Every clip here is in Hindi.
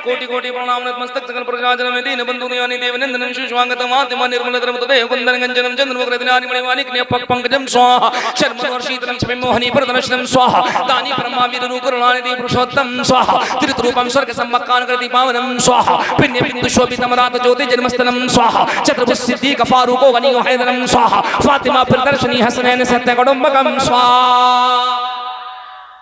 कोटि कोटि प्रणाम नतमस्तक सकल प्रजाजन में दीन बंधु दयानि देवनंदन सुस्वागत मातम निर्मल धर्म तदे कुंदन गंजनम चंद्रमुग्रदिनानि मणिमाणिक ने पक पंकजम स्वाहा शर्मवर्षितम छमे मोहनी प्रदर्शनम स्वाहा दानी ब्रह्मा विदनु करुणानि दे पुरुषोत्तम स्वाहा त्रिरूपम स्वर्ग सम्मक्कान कृति पावनम स्वाहा पिण्य बिंदु शोभितम रात ज्योति जन्मस्तनम स्वाहा चतुर्भुज सिद्धि गफारूको गनियो हैदरम स्वाहा फातिमा प्रदर्शनी हसनैन सत्य कुटुंबकम स्वाहा।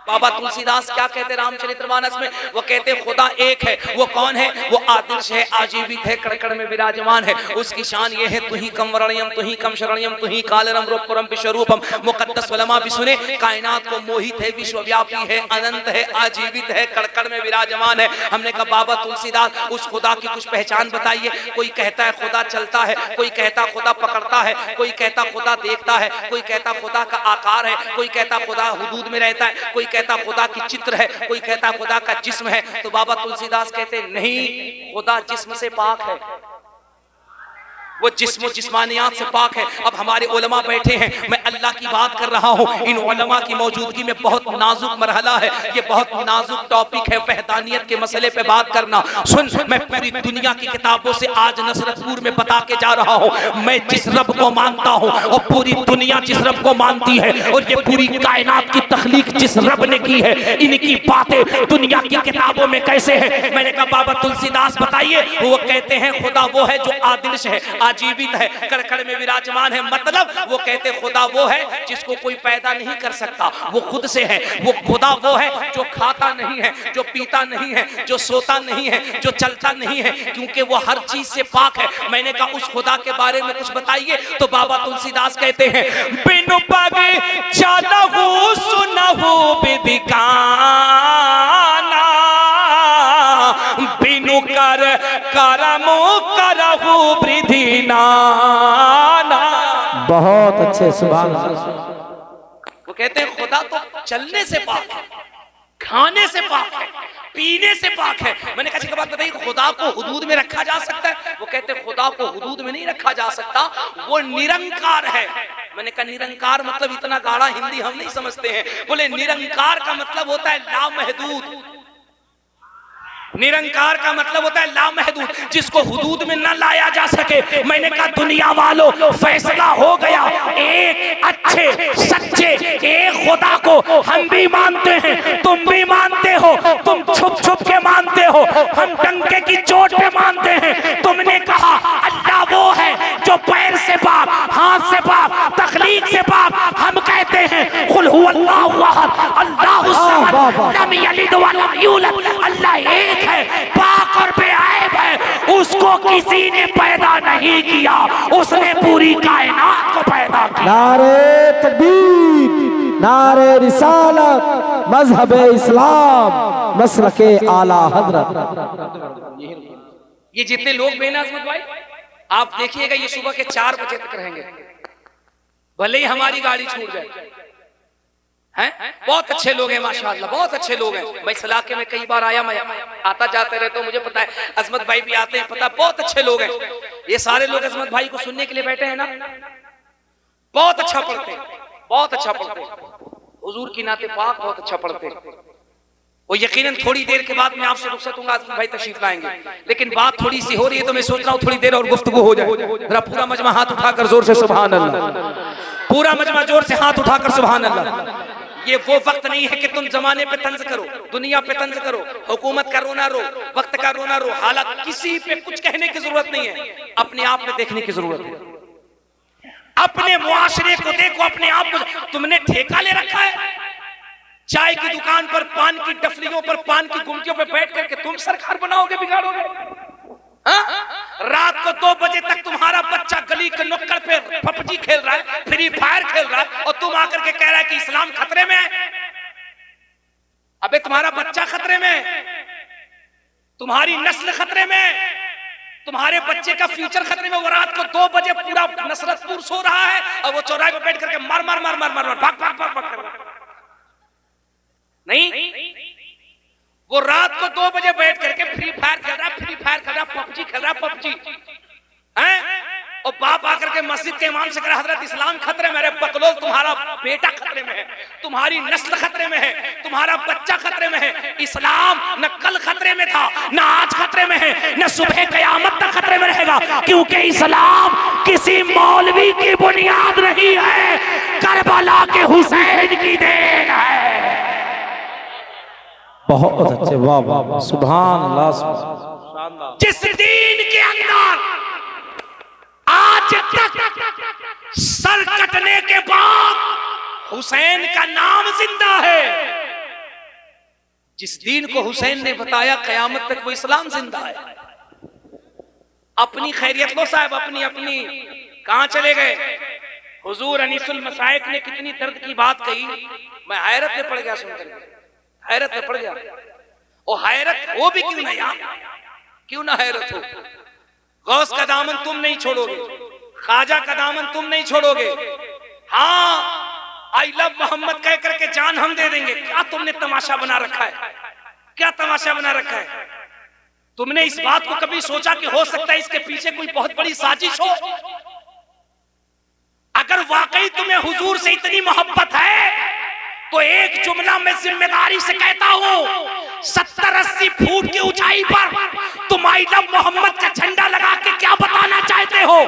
बाबा तुलसीदास क्या कहते रामचरितमानस में? वो कहते खुदा एक है। वो कौन है? वो आदर्श है, आजीवित है, कड़कड़ में विराजमान है। उसकी शान ये है, तुही कम वरणयम तुही कम शरणयम तुही कालरम रूपरम विश्वरूपम। मुकद्दस उलमा भी सुने, कायनात को मोहित है, विश्वव्यापी है, अनंत है, आजीवित है, कड़कड़ में विराजमान है। हमने कहा बाबा तुलसीदास उस खुदा की कुछ पहचान बताइए। कोई कहता है खुदा चलता है, कोई कहता खुदा पकड़ता है, कोई कहता खुदा देखता है, कोई कहता खुदा का आकार है, कोई कहता खुदा हुदूद में रहता है, कोई कहता खुदा की चित्र है, कोई कहता खुदा का जिस्म है। तो बाबा तुलसीदास कहते नहीं, खुदा जिस्म से पाक है, वो जिस्म जिस्मानियात से पाक है। अब हमारे उलमा बैठे हैं, मैं अल्लाह की बात कर रहा हूँ। इन उलमा की मौजूदगी में बहुत नाजुक मरहला है, ये बहुत नाजुक टॉपिक है, वहदानियत के मसले पे बात करना। सुन, मैं पूरी दुनिया की किताबों से आज नसरतपुर में बता के जा रहा हूँ, मैं जिस रब को मानता हूँ और पूरी दुनिया जिस रब को मानती है और ये पूरी कायनात की तख्लीक जिस रब ने की है, इनकी बातें दुनिया की किताबों में कैसे है? मैंने कहा बाबा तुलसीदास बताइए। वो कहते हैं खुदा वो है जो आदिश है, आजीवित है, कड़कड़ में विराजमान है। मतलब वो कहते खुदा वो है जिसको कोई पैदा नहीं कर सकता, वो खुद से है। वो खुदा वो है जो खाता नहीं है, जो पीता नहीं है, जो सोता नहीं है, जो चलता नहीं है, क्योंकि वो हर चीज से पाक है। मैंने कहा उस खुदा के बारे में कुछ बताइए। तो बाबा तुलसीदास कहते हैं बिनु पागे चालहु सुनहु विदिकाना, बिनु कर करमु करहु वृद्धि नाना। बहुत अच्छे, सुभान अल्लाह। वो कहते हैं खुदा तो चलने से पाक है, खाने से पाक है, पीने से पाक है। मैंने कहा बात बताइए, खुदा को हुदूद में रखा जा सकता है? वो कहते हैं खुदा को हुदूद में नहीं रखा जा सकता, वो निरंकार है। मैंने कहा निरंकार मतलब इतना गाढ़ा हिंदी हम नहीं समझते हैं। बोले निरंकार का मतलब होता है लामहदूद। निरंकार का मतलब होता है लामहदूद, जिसको हुदूद में न लाया जा सके। मैंने कहा दुनिया वालों, फैसला हो गया, एक अच्छे सच्चे एक खुदा को हम भी मानते हैं, तुम भी मानते हो। तुम छुप छुप के मानते हो, हम डंके की चोट पे मानते हैं। तुमने कहा अल्लाह वो है जो पैर से पाक, हाथ से पाक, तखलीक से पाक। हम कहते हैं कुल हुवल्लाहु अहद, अल्लाहु समद, लम यलिद व लम यूलद। अल्लाह एक है, पाक और बेऐब है, उसको किसी ने पैदा नहीं किया, उसने पूरी कायनात को पैदा किया। नारे तकबीर, नारे रिसालत, मजहब इस्लाम, मसलके आला हजरत। ये जितने लोग बेना अजमत भाई, आप देखिएगा ये सुबह के 4 बजे तक रहेंगे, भले ही हमारी गाड़ी छूट जाए। हैं? बहुत अच्छे लोग हैं माशाअल्लाह, बहुत अच्छे लोग हैं। मैं इस इलाके में कई बार आया, मैं आता जाते रहता हूँ, मुझे पता है। अजमत भाई भी आते हैं, पता, बहुत अच्छे लोग हैं। ये सारे लोग अजमत भाई को सुनने के लिए बैठे हैं ना, बहुत अच्छा पढ़ते हैं, बहुत अच्छा पढ़ते हैं, हुजूर की नाते पाक बहुत अच्छा पढ़ते हैं। वो यकीनन थोड़ी देर के बाद मैं आपसे रुखसत दूंगा, अजमत भाई तशरीफ लाएंगे, लेकिन बात थोड़ी सी हो रही है तो मैं सोच रहा हूँ थोड़ी देर और गुफ्तगू हो जाए। जरा पूरा मजमा हाथ उठाकर जोर से सुभान अल्लाह, पूरा मजमा जोर से हाथ उठाकर सुभान अल्लाह। ये वो वक्त नहीं है कि तुम जमाने पे तंज करो, दुनिया पे तंज करो, हुकूमत का रोना रो, वक्त का रोना रो, हालात किसी पे कुछ कहने की जरूरत नहीं है, अपने आप में देखने की जरूरत है। अपने मुआशरे को देखो, अपने आप को। तुमने ठेका ले रखा है चाय की दुकान पर, पान की डफलियों पर, पान की गुमटियों पर बैठ करके तुम सरकार बनाओगे, बिगाड़ोगे। रात को 2 बजे तक तुम्हारा बच्चा गली के नुक्कड़ पे पबजी खेल रहा है, फ्री फायर खेल रहा है, और तुम आकर के कह रहा है कि इस्लाम खतरे में है। अबे तुम्हारा बच्चा खतरे में है, तुम्हारी नस्ल खतरे में है, तुम्हारे बच्चे का फ्यूचर खतरे में। वो रात को 2 बजे पूरा नसरतपुर सो रहा है और वो चौराहे पे बैठ करके मार मार मार मार मार मार भाग भाग भाग भाग कर रहा है। नहीं, वो रात को 2 बजे बैठ करके फ्री फायर खेल रहा है, फ्री फायर खेल रहा है, पबजी खेल रहा है, पबजी हैं। और बाप आकर के मस्जिद के इमाम से कह रहा हजरत इस्लाम खतरे में है। बकलोल, तुम्हारा बेटा खतरे में है, तुम्हारी नस्ल खतरे में है, तुम्हारा बच्चा खतरे में है। इस्लाम न कल खतरे में था, न आज खतरे में है, न सुबह क़यामत तक खतरे में रहेगा, क्योंकि इस्लाम किसी मौलवी की बुनियाद नहीं है, करबला के हुसैन की देन है। बहुत अच्छे, वाह वाह वाह, सुभान अल्लाह। जिस दीन के अंदर आज तक सर कटने के बाद हुसैन का नाम जिंदा है, जिस दीन को हुसैन ने बताया क़यामत तक वो इस्लाम जिंदा है। अपनी खैरियत लो साहब, अपनी अपनी कहां चले गए? हुजूर अनीसुल मसाइक ने कितनी दर्द की बात कही, मैं हैरत में पड़ गया सुनकर, हैरत में पड़ गया। और हैरत हो भी क्यों ना यार, क्यों ना हैरत हो। गौस का दामन तुम नहीं छोड़ोगे, ख्वाजा का दामन तुम नहीं छोड़ोगे। हाँ, आई लव मोहम्मद कह करके जान हम दे देंगे। क्या तुमने तमाशा बना रखा है, क्या तमाशा बना रखा है? तुमने इस बात को कभी सोचा कि हो सकता है इसके पीछे कोई बहुत बड़ी साजिश हो? अगर वाकई तुम्हें हुजूर से इतनी मोहब्बत है तो एक जुमला मैं जिम्मेदारी से कहता हूं, 70-80 फुट की ऊंचाई पर तुम आई लव मोहम्मद का झंडा लगा के क्या बताना चाहते हो?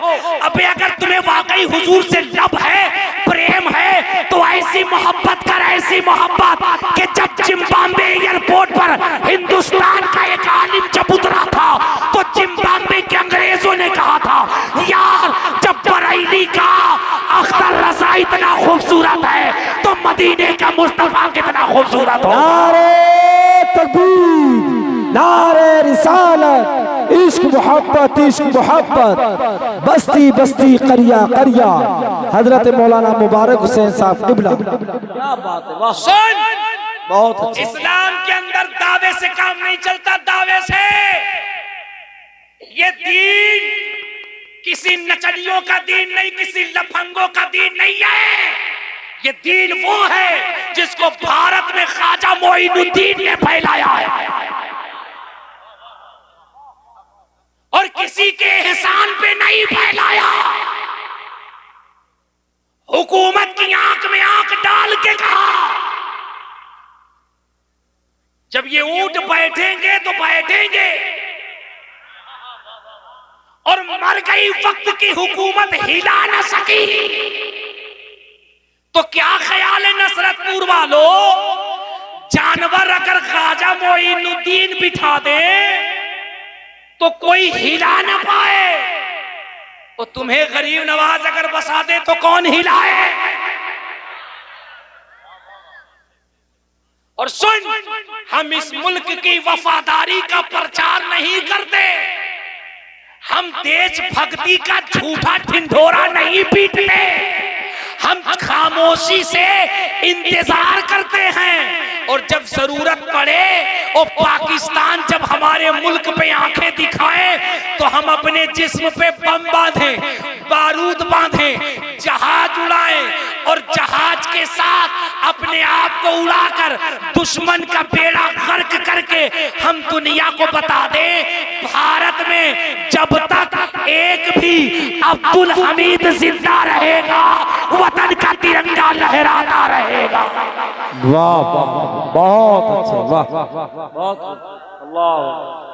अबे अगर तुम्हें वाकई हुजूर से लव है, प्रेम है, तो ऐसी मोहब्बत कर, ऐसी मोहब्बत कि जब जिम्बाब्वे एयरपोर्ट पर हिंदुस्तान का एक आलिम जब उतरा था तो जिम्बाब्वे के अंग्रेजों ने कहा था, यार जब बरेली का अख्तर रजा इतना खूबसूरत है तो मदीने का मुस्तफा कितना खूबसूरत हो। नारे तकबीर, नारे रिसालत, इश्क मोहब्बत, इश्क मोहब्बत, बस्ती बस्ती करिया करिया, हजरत मौलाना मुबारक हुसैन साहब किबला। क्या बात है, वाह। सुन, बहुत अच्छा। इस्लाम के अंदर दावे से काम नहीं चलता, दावे से। ये दीन किसी नचनियों का दीन नहीं, किसी लफंगों का दीन नहीं है। ये दीन वो है जिसको भारत में ख्वाजा मोइनुद्दीन ने फैलाया है, और किसी के एहसान पे नहीं फैलाया। हुकूमत की आंख में आंख डाल के कहा, जब ये ऊंट बैठेंगे तो बैठेंगे, और मर गई वक्त की हुकूमत हिला न सकी। तो क्या ख्याल है नसरतपुर वालों, जानवर अगर ख्वाजा मोइनुद्दीन बिठा दे तो कोई हिला न पाए, और तुम्हें गरीब नवाज अगर बसा दे तो कौन हिलाए? और सुन, हम इस मुल्क की वफादारी का प्रचार नहीं करते, हम देशभक्ति का झूठा ढिंढोरा नहीं पीटते, हम खामोशी से इंतजार करते हैं। और जब जरूरत पड़े और पाकिस्तान जब हमारे मुल्क पे आंखें दिखाए तो हम अपने जिस्म पे बम बांधें, बारूद बांधें, जहाज उड़ाएं, और जहाज के साथ अपने आप को उड़ाकर दुश्मन का बेड़ा गर्क करके हम दुनिया को बता दें, भारत में जब तक एक भी अब्दुल हमीद जिंदा रहेगा वतन का तिरंगा लहराता रहेगा। वाह वाह, बहुत अच्छे, वाह बहुत अल्लाह।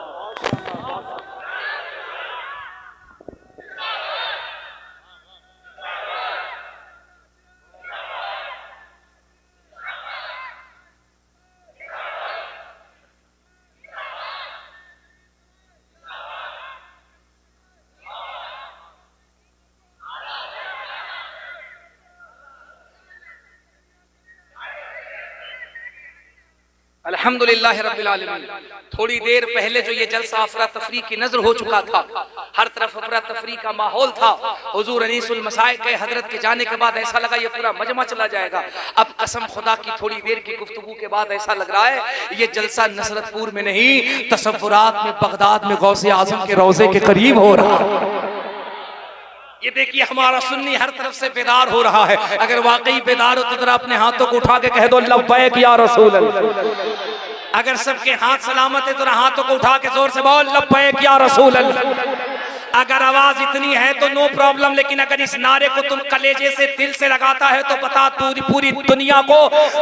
अल्हम्दुलिल्लाह रब्बिल आलमीन। थोड़ी देर पहले जो ये जलसा अफरा तफरी की नजर हो चुका था, हर तरफ अफरा तफरी का माहौल था। हुजूर अनीसुल मसाइक के हजरत के जाने के बाद ऐसा लगा ये पूरा मजमा चला जाएगा। अब कसम खुदा की थोड़ी देर की गुफ्तगू के बाद ऐसा लग रहा है ये जलसा नसरतपुर में नहीं, तसव्वुरात में बगदाद में गौसे आजम के रोजे के करीब हो रहा है। ये देखिए हमारा सुन्नी हर तरफ से बेदार हो रहा है। अगर वाकई बेदार हो तो जरा अपने हाथों को उठा के कह दो लब्बैक या रसूल अल्लाह। अगर सबके हाथ सलामत है तो हाथों को उठा के जोर से बोल लब्बैक या रसूल अल्लाह। अगर आवाज इतनी है तो नो प्रॉब्लम, लेकिन अगर इस नारे को तुम कलेजे से दिल से लगाता है तो बता पूरी दुनिया को,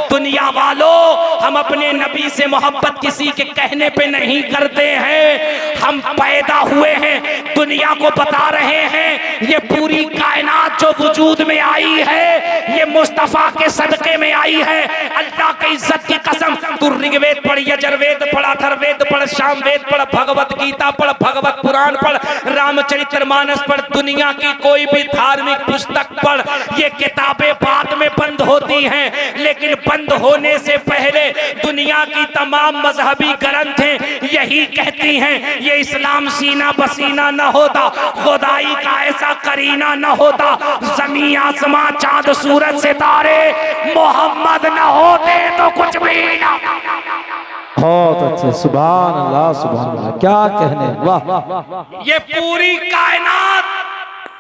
दुनिया वालों, हम अपने नबी से मोहब्बत किसी के कहने पे नहीं करते हैं। हम पैदा हुए हैं, दुनिया को बता रहे हैं, ये पूरी कायनात जो वजूद में आई है ये मुस्तफा के सदके में आई है। अल्लाह की इज्जत की कसम, तू ऋग्वेद पढ़, यजुर्वेद पढ़, अथर्ववेद पढ़, सामवेद पढ़, भगवत गीता पढ़, भगवत पुराण पढ़, रामचरितमानस पढ़, दुनिया की कोई भी धार्मिक पुस्तक पढ़, ये किताबें बाद में बंद होती हैं, लेकिन बंद होने से पहले दुनिया की तमाम मजहबी ग्रंथें यही कहती हैं, ये इस्लाम सीना पसीना न होता, खुदाई का ऐसा करीना न होता, जमीन आसमां चांद सूरज सितारे मोहम्मद न होते तो कुछ भी ना। बहुत अच्छे, सुभान अल्लाह सुभान अल्लाह, क्या कहने, वाह। ये पूरी कायनात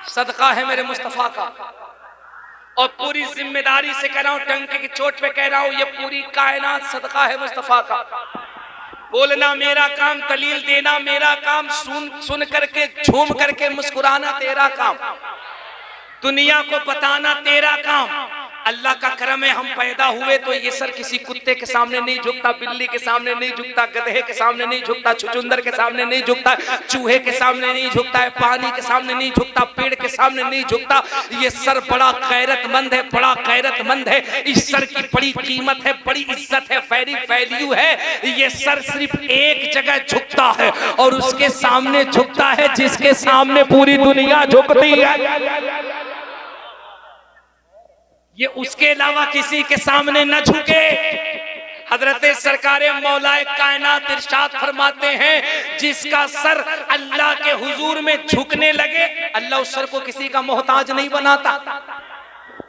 सदका है मेरे मुस्तफा का, और पूरी जिम्मेदारी से कह रहा हूं, डंके की चोट पे कह रहा हूं, ये पूरी कायनात सदका है मुस्तफा का। बोलना मेरा काम, दलील देना मेरा काम, सुन करके झूम करके मुस्कुराना तेरा काम, दुनिया को बताना तेरा काम। अल्लाह का करम है, हम पैदा हुए तो ये सर किसी कुत्ते के सामने नहीं झुकता, बिल्ली के सामने नहीं झुकता, गधे के सामने नहीं झुकता, छुचुंदर के सामने नहीं झुकता, चूहे के सामने नहीं झुकता है, पानी के सामने नहीं झुकता, पेड़ के सामने नहीं झुकता। ये सर बड़ा गैरतमंद है, बड़ा गैरतमंद है। इस सर की बड़ी कीमत है, बड़ी इज्जत है, वेरी वैल्यू है। ये सर सिर्फ एक जगह झुकता है और उसके सामने झुकता है जिसके सामने पूरी दुनिया झुकती है। ये उसके अलावा किसी के सामने न झुके। हजरत सरकारे मौलाए कायनात इरशाद फरमाते हैं, जिसका सर अल्लाह के हुजूर में झुकने लगे, अल्लाह उस सर को किसी का मोहताज नहीं बनाता,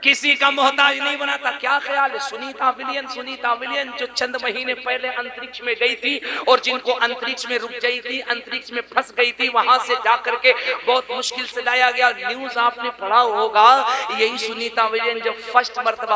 किसी का मोहताज नहीं बनाता। क्या ख्याल है सुनीता विलियम जो चंद महीने पहले अंतरिक्ष में गई थी और जिनको अंतरिक्ष में रुक गई थी, अंतरिक्ष में फंस गई थी, वहां से जाकर के बहुत मुश्किल से लाया गया। न्यूज आपने पढ़ा होगा, यही सुनीता विलियम जब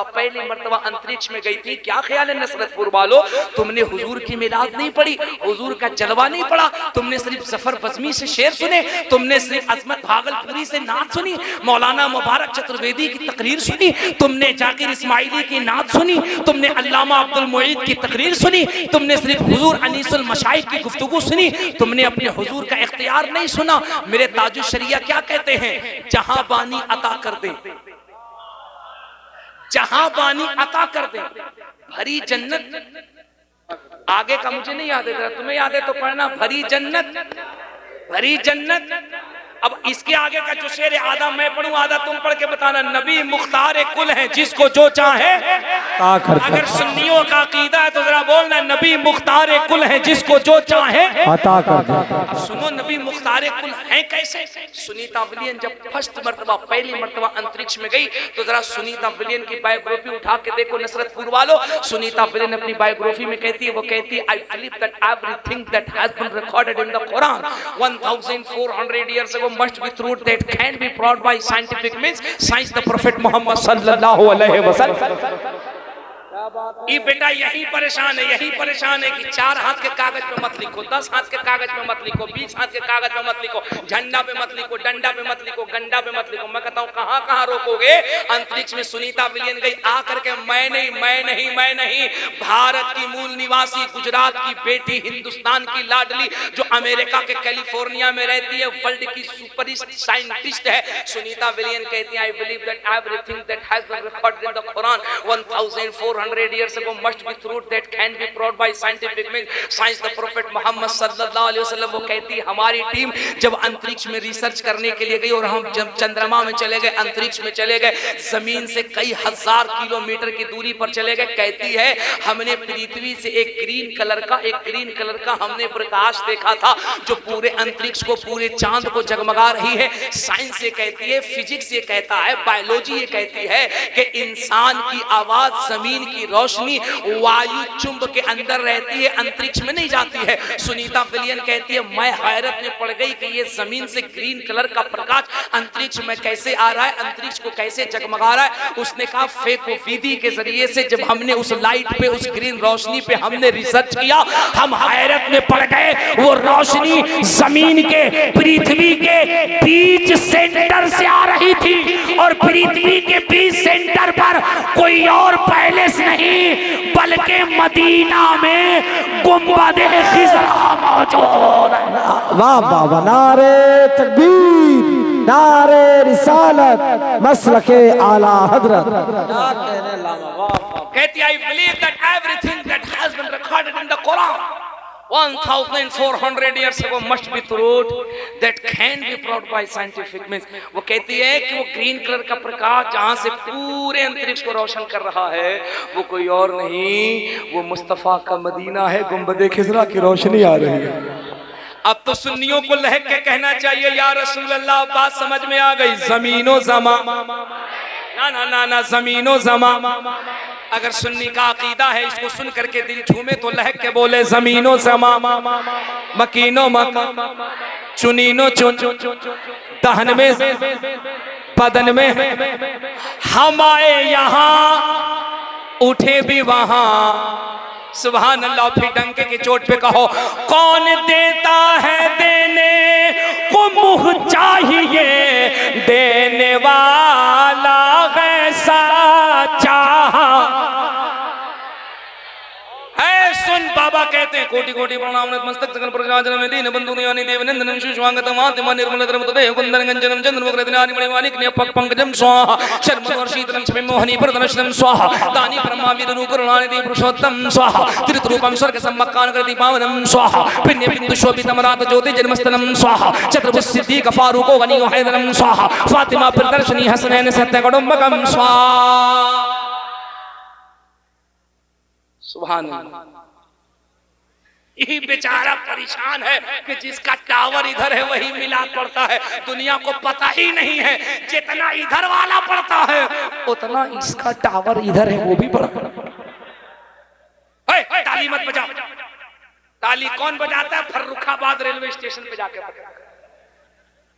पहली मर्तबा अंतरिक्ष में गई थी। क्या ख्याल है नसरतपुर वालों, तुमने हुजूर की मिलाद नहीं पढ़ी, हुजूर का जलवा नहीं पढ़ा, तुमने सिर्फ जफर बज़मी से शेर सुने, तुमने सिर्फ अजमत भागलपुरी से नात सुनी, मौलाना मुबारक चतुर्वेदी की तकरीर सुनी, तुमने जाकिर इस्माइली की नात सुनी, तुमने अल्लामा अब्दुल मुईद की तकरीर सुनी, तुमने सिर्फ हुजूर अनीसुल मशाइख की गुफ्तगू सुनी, तुमने अपने हुजूर का इख्तियार नहीं सुना। मेरे ताजुल शरिया क्या कहते हैं, जहां बानी अता कर दे, जहां बानी अता कर दे, भरी जन्नत। आगे का मुझे नहीं याद है, तुम्हें याद है तो पढ़ना, भरी जन्नत, भरी जन्नत। अब इसके आगे का जो शेर है, आधा मैं पढ़ूं आधा तुम पढ़ के बताना। नबी मुख्तार कुल है, जिसको जो चाहे। अगर सुन्नियों का अकीदा है तो जरा बोलना, नबी मुख्तार कुल है, जिसको जो चाहे अता कर दे। सुनो, नबी मुख्तार कुल है कैसे। सुनीता विलियम जब फर्स्ट मर्तबा, पहली मर्तबा अंतरिक्ष में गई, तो जरा सुनीता विलियम की बायोग्राफी उठा के देखो नसरतपुर वालों। सुनीता विलियम अपनी बायोग्राफी में कहती है, वो कहती है, I believe that everything that has been recorded in the Quran 1400 years ago must be true, that can be proved by scientific means, science the prophet Muhammad sallallahu alaihi wasallam। ये बेटा यही परेशान है कि 4 हाथ के कागज पे मत लिखो, 10 हाथ के कागज पे मत लिखो, 20 हाथ के कागज पे मत लिखो, झंडा पे मत लिखो, डंडा पे मत लिखो, गंडा पे मत लिखो। मैं कहता हूँ कहाँ रोकोगे। अंतरिक्ष में सुनीता विलियम गई, आकर के मैं नहीं, भारत की मूल निवासी, गुजरात की बेटी, हिंदुस्तान की लाडली, जो अमेरिका के कैलिफोर्निया में रहती है, वर्ल्ड की सुपरिस्ट साइंटिस्ट है। सुनीता विलियम कहती है, I believe that everything that has been recorded in the Quran 1400 years ago must be true, that can be proved by scientific means, science the prophet Muhammad sallallahu alaihi wasallam। वो कहती है, हमारी टीम जब अंतरिक्ष में रिसर्च करने के लिए गई और हम जब चंद्रमा में चले गए, अंतरिक्ष में चले गए, जमीन से कई हजार किलोमीटर की दूरी पर चले गए, कहती है हमने पृथ्वी से एक ग्रीन कलर का हमने प्रकाश देखा था, जो पूरे अंतरिक्ष को, पूरे चांद को जगमगा रही है। साइंस ये कहती है, फिजिक्स ये कहता है, बायोलॉजी ये कहती है कि इंसान की आवाज जमीन की रोशनी वायु चुंब के अंदर रहती है, अंतरिक्ष में नहीं जाती है। सुनीता विलियम कहती है मैं हैरत में पड़ गई कि ये जमीन से ग्रीन कलर का प्रकाश अंतरिक्ष में कैसे आ रहा है, अंतरिक्ष को कैसे जगमगा रहा है। उसने कहा फेको विधि के जरिए से जब हमने उस लाइट पे, उस ग्रीन रोशनी पे हमने रिसर्च किया, हम हैरत में पड़ गए। वो रोशनी जमीन के, पृथ्वी के बीच सेंटर से आ रही थी और पृथ्वी के बीच सेंटर पर कोई और पैलेस नहीं बल्कि मदीना में गुंबद-ए खिज़रा मौजूद है। वाह वाह वाह, नारे तकबीर, नारे रिसालत, मसलके आला हजरत। कहती I believe that everything that has been recorded in the Quran 1400 years ago must be truth that can be proved by scientific means। वो कहती है कि वो ग्रीन कलर का प्रकाश जहां से पूरे अंतरिक्ष को रोशन कर रहा है वो कोई और नहीं, वो मुस्तफा का मदीना है, गुंबद-ए खिज़रा की रोशनी आ रही है। अब तो सुन्नियों को लहक के कहना चाहिए या रसूल अल्लाह, बात समझ में आ गई। जमीनो जमा ना ना ना ना, जमीनो जमा। अगर सुन्नी का अकीदा है, इसको सुन करके दिल झूमे तो लहक के बोले जमीनो जमा, मकीनो मक, चुनीनो चुन, दहन में बदन में, हम आए यहाँ उठे भी वहां। सुभान अल्लाह। फिर डंके की चोट पे कहो कौन देता है देने को मुँह चाहिए, देने वाला ऐसा चाहा है। सुन बाबा कहते हैं कोटि कोटि प्रणाम नतमस्तक सकल प्रजाजन में दीन बंधु नियानि देवनंदन सुष्वांगतम आत्मा निर्मल धर्मतदेह कुंदन गंजनम चंद्रमुग्रदिनानि मणिमाणिक्य पक पंकजम स्वाहा शर्मवर्षीतरं छमे मोहनी प्रदनशनं स्वाहा दानि ब्रह्मा विदुरु करुणानि दे पुरुषोत्तम स्वाहा त्रिरूपम स्वर्ग सम्मक्कान कृति पावनम स्वाहा पिण्य बिंदु शोभितम रात ज्योति जन्मस्थलम स्वाहा चतुर्भुज सिद्धि गफारुको वनियो हैदरम स्वाहा फातिमा प्रदर्शनी हसनैन सत्य कुटुंबकम स्वाहा। सुभान अल्लाह। यही बेचारा परेशान है कि जिसका टावर इधर है वही मिलाद पड़ता है, दुनिया को पता ही नहीं है जितना इधर वाला पड़ता है उतना इसका टावर इधर है वो भी पड़ता है। ताली मत बजाओ। ताली कौन बजाता है? फर्रुखाबाद रेलवे स्टेशन पे जाके बजाता है।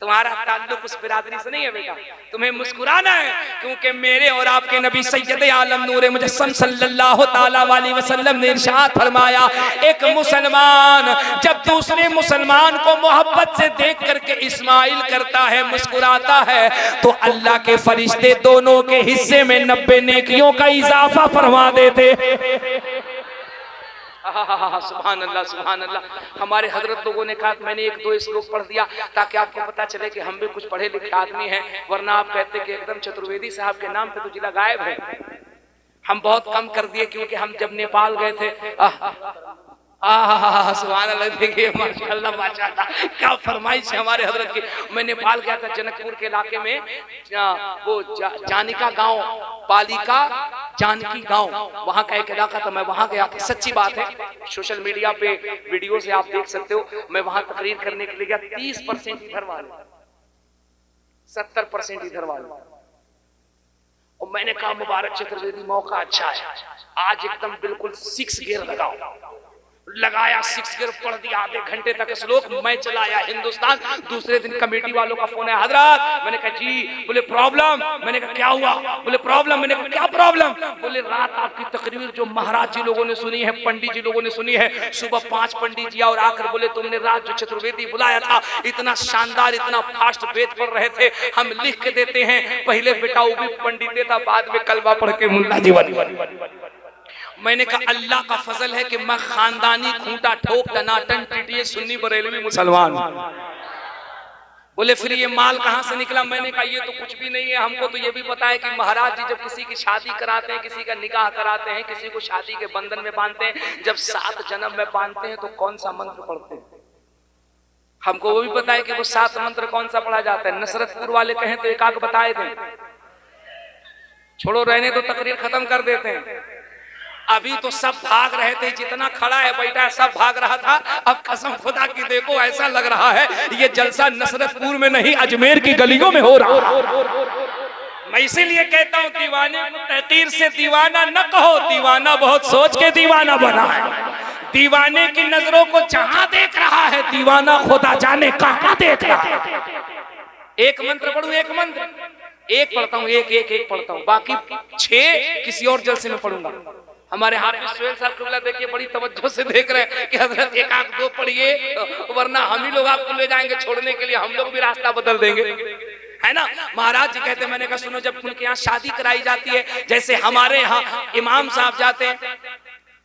तुम्हारा ताल्लुक उस बिरादरी से नहीं है बेटा, तुम्हें मुस्कुराना है क्योंकि मेरे और आपके नबी सैयद आलम नूरे मुजस्सम सल्लल्लाहु ताला अलैहि वसल्लम ने इरशाद फरमाया, एक मुसलमान जब दूसरे मुसलमान को मोहब्बत से देख करके इस्माइल करता है, मुस्कुराता है, तो अल्लाह के फरिश्ते दोनों के हिस्से में 90 नेकियों का इजाफा फरमा देते। सुभान अल्लाह, सुभान अल्लाह। हमारे हजरत लोगों ने कहा, मैंने 1-2 श्लोक पढ़ दिया ताकि आपको पता चले कि हम भी कुछ पढ़े लिखे आदमी हैं, वरना आप कहते कि एकदम चतुर्वेदी साहब के नाम पे तो जिला गायब है। हम बहुत कम कर दिए क्योंकि हम जब नेपाल गए थे सुभान अल्लाह। देखिए माशाअल्लाह माशाअल्लाह क्या फरमाइश है हमारे हजरत की। मैं नेपाल गया था, जनकपुर के इलाके में वो जानिका गांव, पालिका जानकी गांव, वहां का एक इलाका था, मैं वहां गया था। सच्ची बात है, सोशल मीडिया पे वीडियो से आप देख सकते हो। मैं वहां तकरीर करने के लिए गया, 30% इधर वाले, 70% इधर वाले। और मैंने कहा मुबारक चतुर्वेदी, मौका अच्छा है, आज एकदम बिल्कुल 6 गियर लगाओ। लगाया, 6 गियर पढ़ दिया, आधे घंटे तक श्लोक। मैं चला आया हिंदुस्तान। दूसरे दिन कमेटी वालों का फोन है, हजरत। मैंने कहा जी। बोले प्रॉब्लम? मैंने कहा क्या हुआ? बोले प्रॉब्लम। मैंने कहा क्या प्रॉब्लम? बोले रात आपकी तकरीर जो महाराज जी लोगों ने सुनी है, पंडित जी लोगों ने सुनी है, सुबह 5 पंडित जी और आकर बोले तुमने रात जो चतुर्वेदी बुलाया था, इतना शानदार, इतना फास्ट वेद पढ़ रहे थे, हम लिख के देते हैं। पहले बेटा वो भी पंडित देता, बाद में कलमा पढ़ के मुल्ला जी बनी। मैंने कहा अल्लाह का फजल है कि मैं खानदानी खूंटा ठोक टनाटन टीटीए सुन्नी बरेलवी मुसलमान। बोले फिर ये माल कहाँ से निकला? मैंने कहा ये तो कुछ भी नहीं है, हमको तो ये भी पता है कि महाराज जी जब किसी की शादी कराते हैं, किसी का निकाह कराते हैं, किसी को शादी के बंधन में बांधते हैं, जब 7 जन्म में बांधते हैं तो कौन सा मंत्र पढ़ते हैं। हमको वो भी पता है कि वो 7 मंत्र कौन सा पढ़ा जाता है। नसरतपुर वाले कहें तो एक आग बताए थे, छोड़ो रहने तो तकरीर खत्म कर देते हैं। अभी तो सब भाग रहे थे, जितना खड़ा है बैठा है सब भाग रहा था। अब कसम खुदा की देखो, ऐसा लग रहा है ये जलसा नसरतपुर में नहीं अजमेर की गलियों में हो रहा। मैं इसीलिए कहता हूँ दीवाने को तहकीर से दीवाना न कहो, दीवाना बहुत सोच के दीवाना बना है। दीवाने की नजरों को जहां देख रहा है, दीवाना खुदा जाने कहां देख रहा है। एक मंत्र पढ़ूं, एक मंत्र एक पढ़ता हूँ, एक पढ़ता हूँ, बाकी 6 किसी और जलसे में पढ़ूंगा। हमारे हाफिज सुहेल साहब कुबला देखिए बड़ी तवज्जो से देख रहे हैं कि हजरत एक आध दो पढ़िए, वरना हम ही लोग आपको ले जाएंगे छोड़ने के लिए, हम लोग भी रास्ता बदल देंगे, है ना। महाराज जी कहते हैं, मैंने कहा सुनो, जब उनके यहाँ शादी कराई जाती है, जैसे हमारे यहाँ इमाम साहब जाते हैं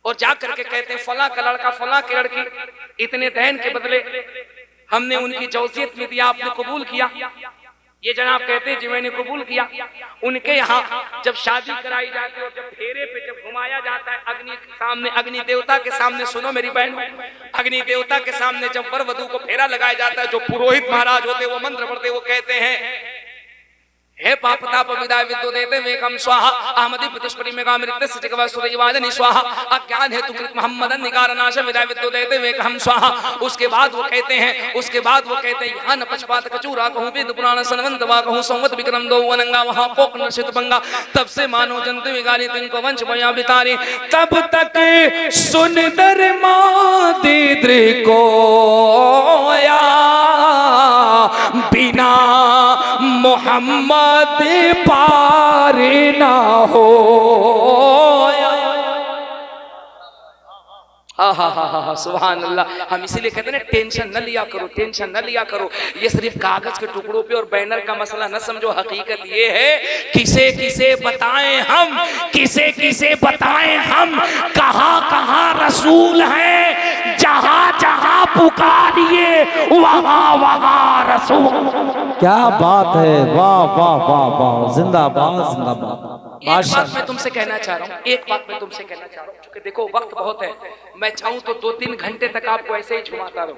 और जा करके कहते हैं फला का लड़का फला की लड़की इतने दहन के बदले हमने उनकी जौसियत में दिया, आपने कबूल किया। ये जनाब कहते हैं जी मैंने कबूल किया। उनके यहाँ जब शादी कराई जाती है और जब फेरे पे जब घुमाया जाता है अग्नि के सामने, अग्नि देवता के सामने, सुनो मेरी बहन, अग्नि देवता के सामने जब वर वधू को फेरा लगाया जाता है, जो पुरोहित महाराज होते वो मंत्र पढ़ते, वो कहते हैं हे पापताप विदाय विद्यो देते वेकम स्वाहा अहमदी प्रतिस्परि मेगा मृत्य सचिकवा सुरैवादनि स्वाहा अज्ञान हेतु कृत मोहम्मदन निकारनाश विदाय विद्यो देते वेकम स्वाहा। उसके बाद वो कहते हैं यहाँ न पक्षपात कचूरा कहूँ वेद पुराण सनवंत वा कहूँ संवत विक्रम दो वनंगा वहाँ पोक नशित बंगा। तब से मानो जंतु विगारी तिनको वंश बया बितारी, तब तक सुंदर मादिद्र को या बिना मोहम्मद पार ना हो। सुभान अल्लाह। हम इसीलिए कहते हैं टेंशन न लिया करो, टेंशन न लिया करो। ये सिर्फ कागज के टुकड़ों पे और बैनर का मसला न समझो। हकीकत ये है किसे किसे बताएं हम, किसे किसे बताएं हम, कहां कहां रसूल है, जहां जहां पुकारिए वहां वहां रसूल। क्या बात है, वाह वाह वाह वाह, जिंदाबाद जिंदाबाद। एक बात मैं तुमसे कहना चाह रहा हूँ, एक बात मैं तुमसे कहना चाह रहा हूँ, क्योंकि देखो वक्त बहुत है, मैं चाहूँ तो 2-3 घंटे तक आपको ऐसे ही झुमाता रहूं।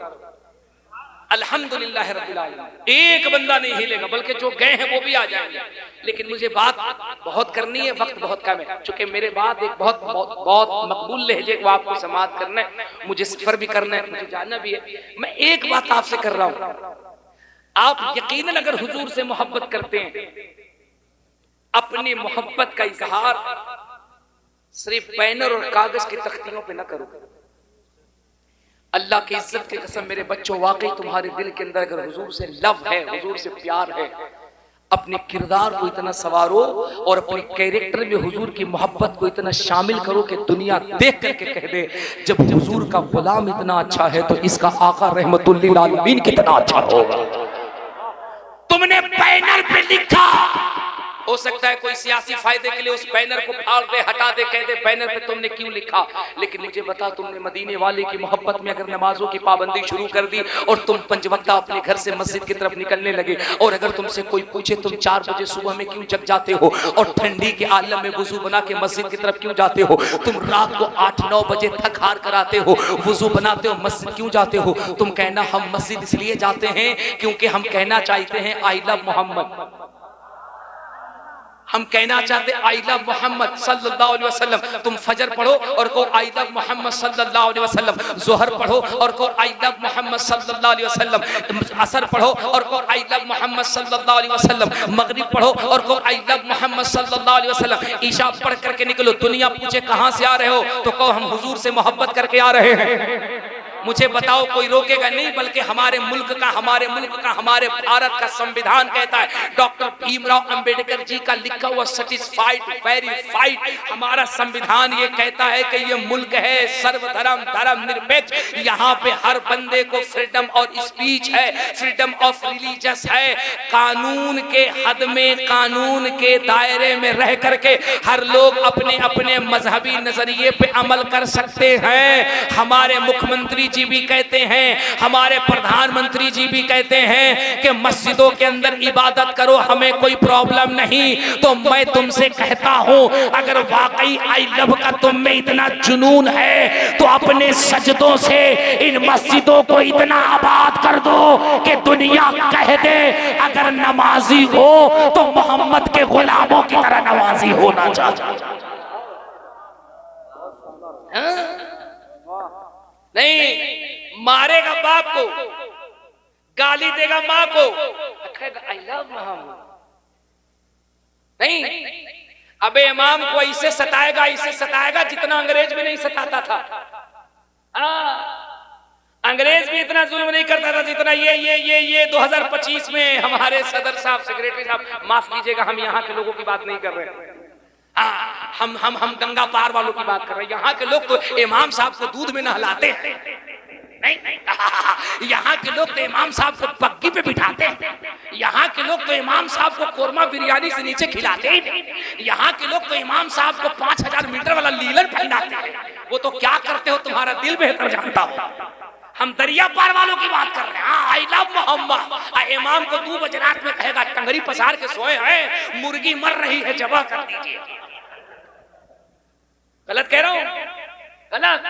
अल्हम्दुलिल्लाह रब्बिल आलमीन, एक बंदा नहीं हिलेगा, बल्कि जो गए हैं वो भी आ जाएंगे। लेकिन मुझे बात बहुत करनी है, वक्त बहुत कम है, क्योंकि मेरे बाद एक बहुत बहुत बहुत मकबूल लहजे को आपको समाअत करना है, मुझे सफर भी करना है, मुझे जाना भी है। मैं एक बात आपसे कर रहा हूँ, आप यकीनन अगर हुजूर से मोहब्बत करते हैं, अपनी मोहब्बत का इजहार सिर्फ बैनर और कागज की तख्तियों पे न करो। अल्लाह की इज्जत की कसम मेरे बच्चों, वाकई तुम्हारे दिल के अंदर अगर हुजूर से लव है, हुजूर से प्यार है, अपने किरदार को इतना सवारो और अपने कैरेक्टर में हुजूर की मोहब्बत को इतना शामिल करो कि दुनिया देख करके कह दे जब हुजूर का गुलाम इतना अच्छा है तो इसका आका रहमतुल लिल आलमीन कितना अच्छा होगा। तुमने बैनर पे लिखा, हो सकता है कोई सियासी फायदे के लिए उस बैनर को फाड़ दे, हटा दे, कह दे बैनर पे तुमने क्यों लिखा, लेकिन मुझे बता तुमने मदीने वाले की मोहब्बत में अगर नमाजों की पाबंदी शुरू कर दी और तुम 5 वक्ता अपने घर से मस्जिद की तरफ निकलने लगे, और अगर तुमसे कोई पूछे तुम 4 बजे सुबह में क्यों जग जाते हो और ठंडी के आलम में वुजू बना के मस्जिद की तरफ क्यों जाते हो, तुम रात को 8-9 बजे थक हार कर आते हो, वुजू बनाते हो, मस्जिद क्यों जाते हो, तुम कहना हम मस्जिद इसलिए जाते हैं क्योंकि हम कहना चाहते हैं आई लव मोहम्मद, हम कहना चाहते आई लव मोहम्मद सल्लल्लाहु अलैहि वसल्लम। तुम फजर पढ़ो और कहो आई लव मोहम्मद सल्लल्लाहु अलैहि वसल्लम, जोहर पढ़ो और कहो आई लव मोहम्मद सल्लल्लाहु अलैहि वसल्लम, असर पढ़ो और कहो आई लव मोहम्मद सल्लल्लाहु अलैहि वसल्लम, मगरिब पढ़ो और कहो आई लव मोहम्मद सल्लल्लाहु अलैहि वसल्लम, ईशा पढ़ करके निकलो, दुनिया पूछे कहां से आ रहे हो तो कहो हम हुजूर से मोहब्बत करके आ रहे हैं। मुझे बताओ कोई रोकेगा नहीं, बल्कि हमारे मुल्क का हमारे भारत का संविधान कहता है, डॉक्टर भीमराव अंबेडकर जी का लिखा हुआ सर्टिफाइड वेरीफाइड हमारा संविधान ये कहता है कि ये मुल्क है सर्वधर्म धर्म निरपेक्ष, यहाँ पे हर बंदे को फ्रीडम और स्पीच है, फ्रीडम ऑफ रिलीजियस है, कानून के हद में, कानून के दायरे में रह करके हर लोग अपने अपने मजहबी नजरिए पे अमल कर सकते हैं। हमारे मुख्यमंत्री जी भी कहते हैं, हमारे प्रधानमंत्री जी भी कहते हैं कि मस्जिदों के अंदर इबादत करो, हमें कोई प्रॉब्लम नहीं। तो मैं तुमसे कहता हूं अगर वाकई आई लव का तुम में इतना जुनून है तो अपने सजदों से इन मस्जिदों को इतना आबाद कर दो कि दुनिया कह दे अगर नमाजी हो तो मोहम्मद के गुलामों की तरह नमाजी होना चाहिए। नहीं मारेगा बाप को, गाली देगा माँ को, कहेगा आई लव मोहम्मद, नहीं, अबे इमाम को ऐसे सताएगा जितना अंग्रेज भी नहीं सताता था। अंग्रेज भी इतना जुल्म नहीं करता था जितना ये 2025 में हमारे सदर साहब, सेक्रेटरी साहब, माफ कीजिएगा, हम यहाँ के लोगों की बात नहीं कर रहे, हम गंगा पार वालों की बात कर रहे हैं। यहाँ के लोग तो इमाम साहब को दूध में नहलाते हैं, नहीं, यहाँ के लोग तो इमाम साहब को पक्की पे बिठाते हैं, यहाँ के लोग तो इमाम साहब को कोरमा बिरयानी से नीचे खिलाते हैं, यहाँ के लोग तो इमाम साहब को 5000 मीटर वाला लीलन पहनाते हैं। वो तो क्या करते हो तुम्हारा दिल बेहतर जानता हो। हम दरिया पार वालों की बात कर रहे हैं। I love Mohammad. इमाम को 2 बजे रात में कहेगा टंगरी पसार के सोए हैं, मुर्गी मर रही है, जबा कर दीजिए। गलत कह रहा हूं? गलत।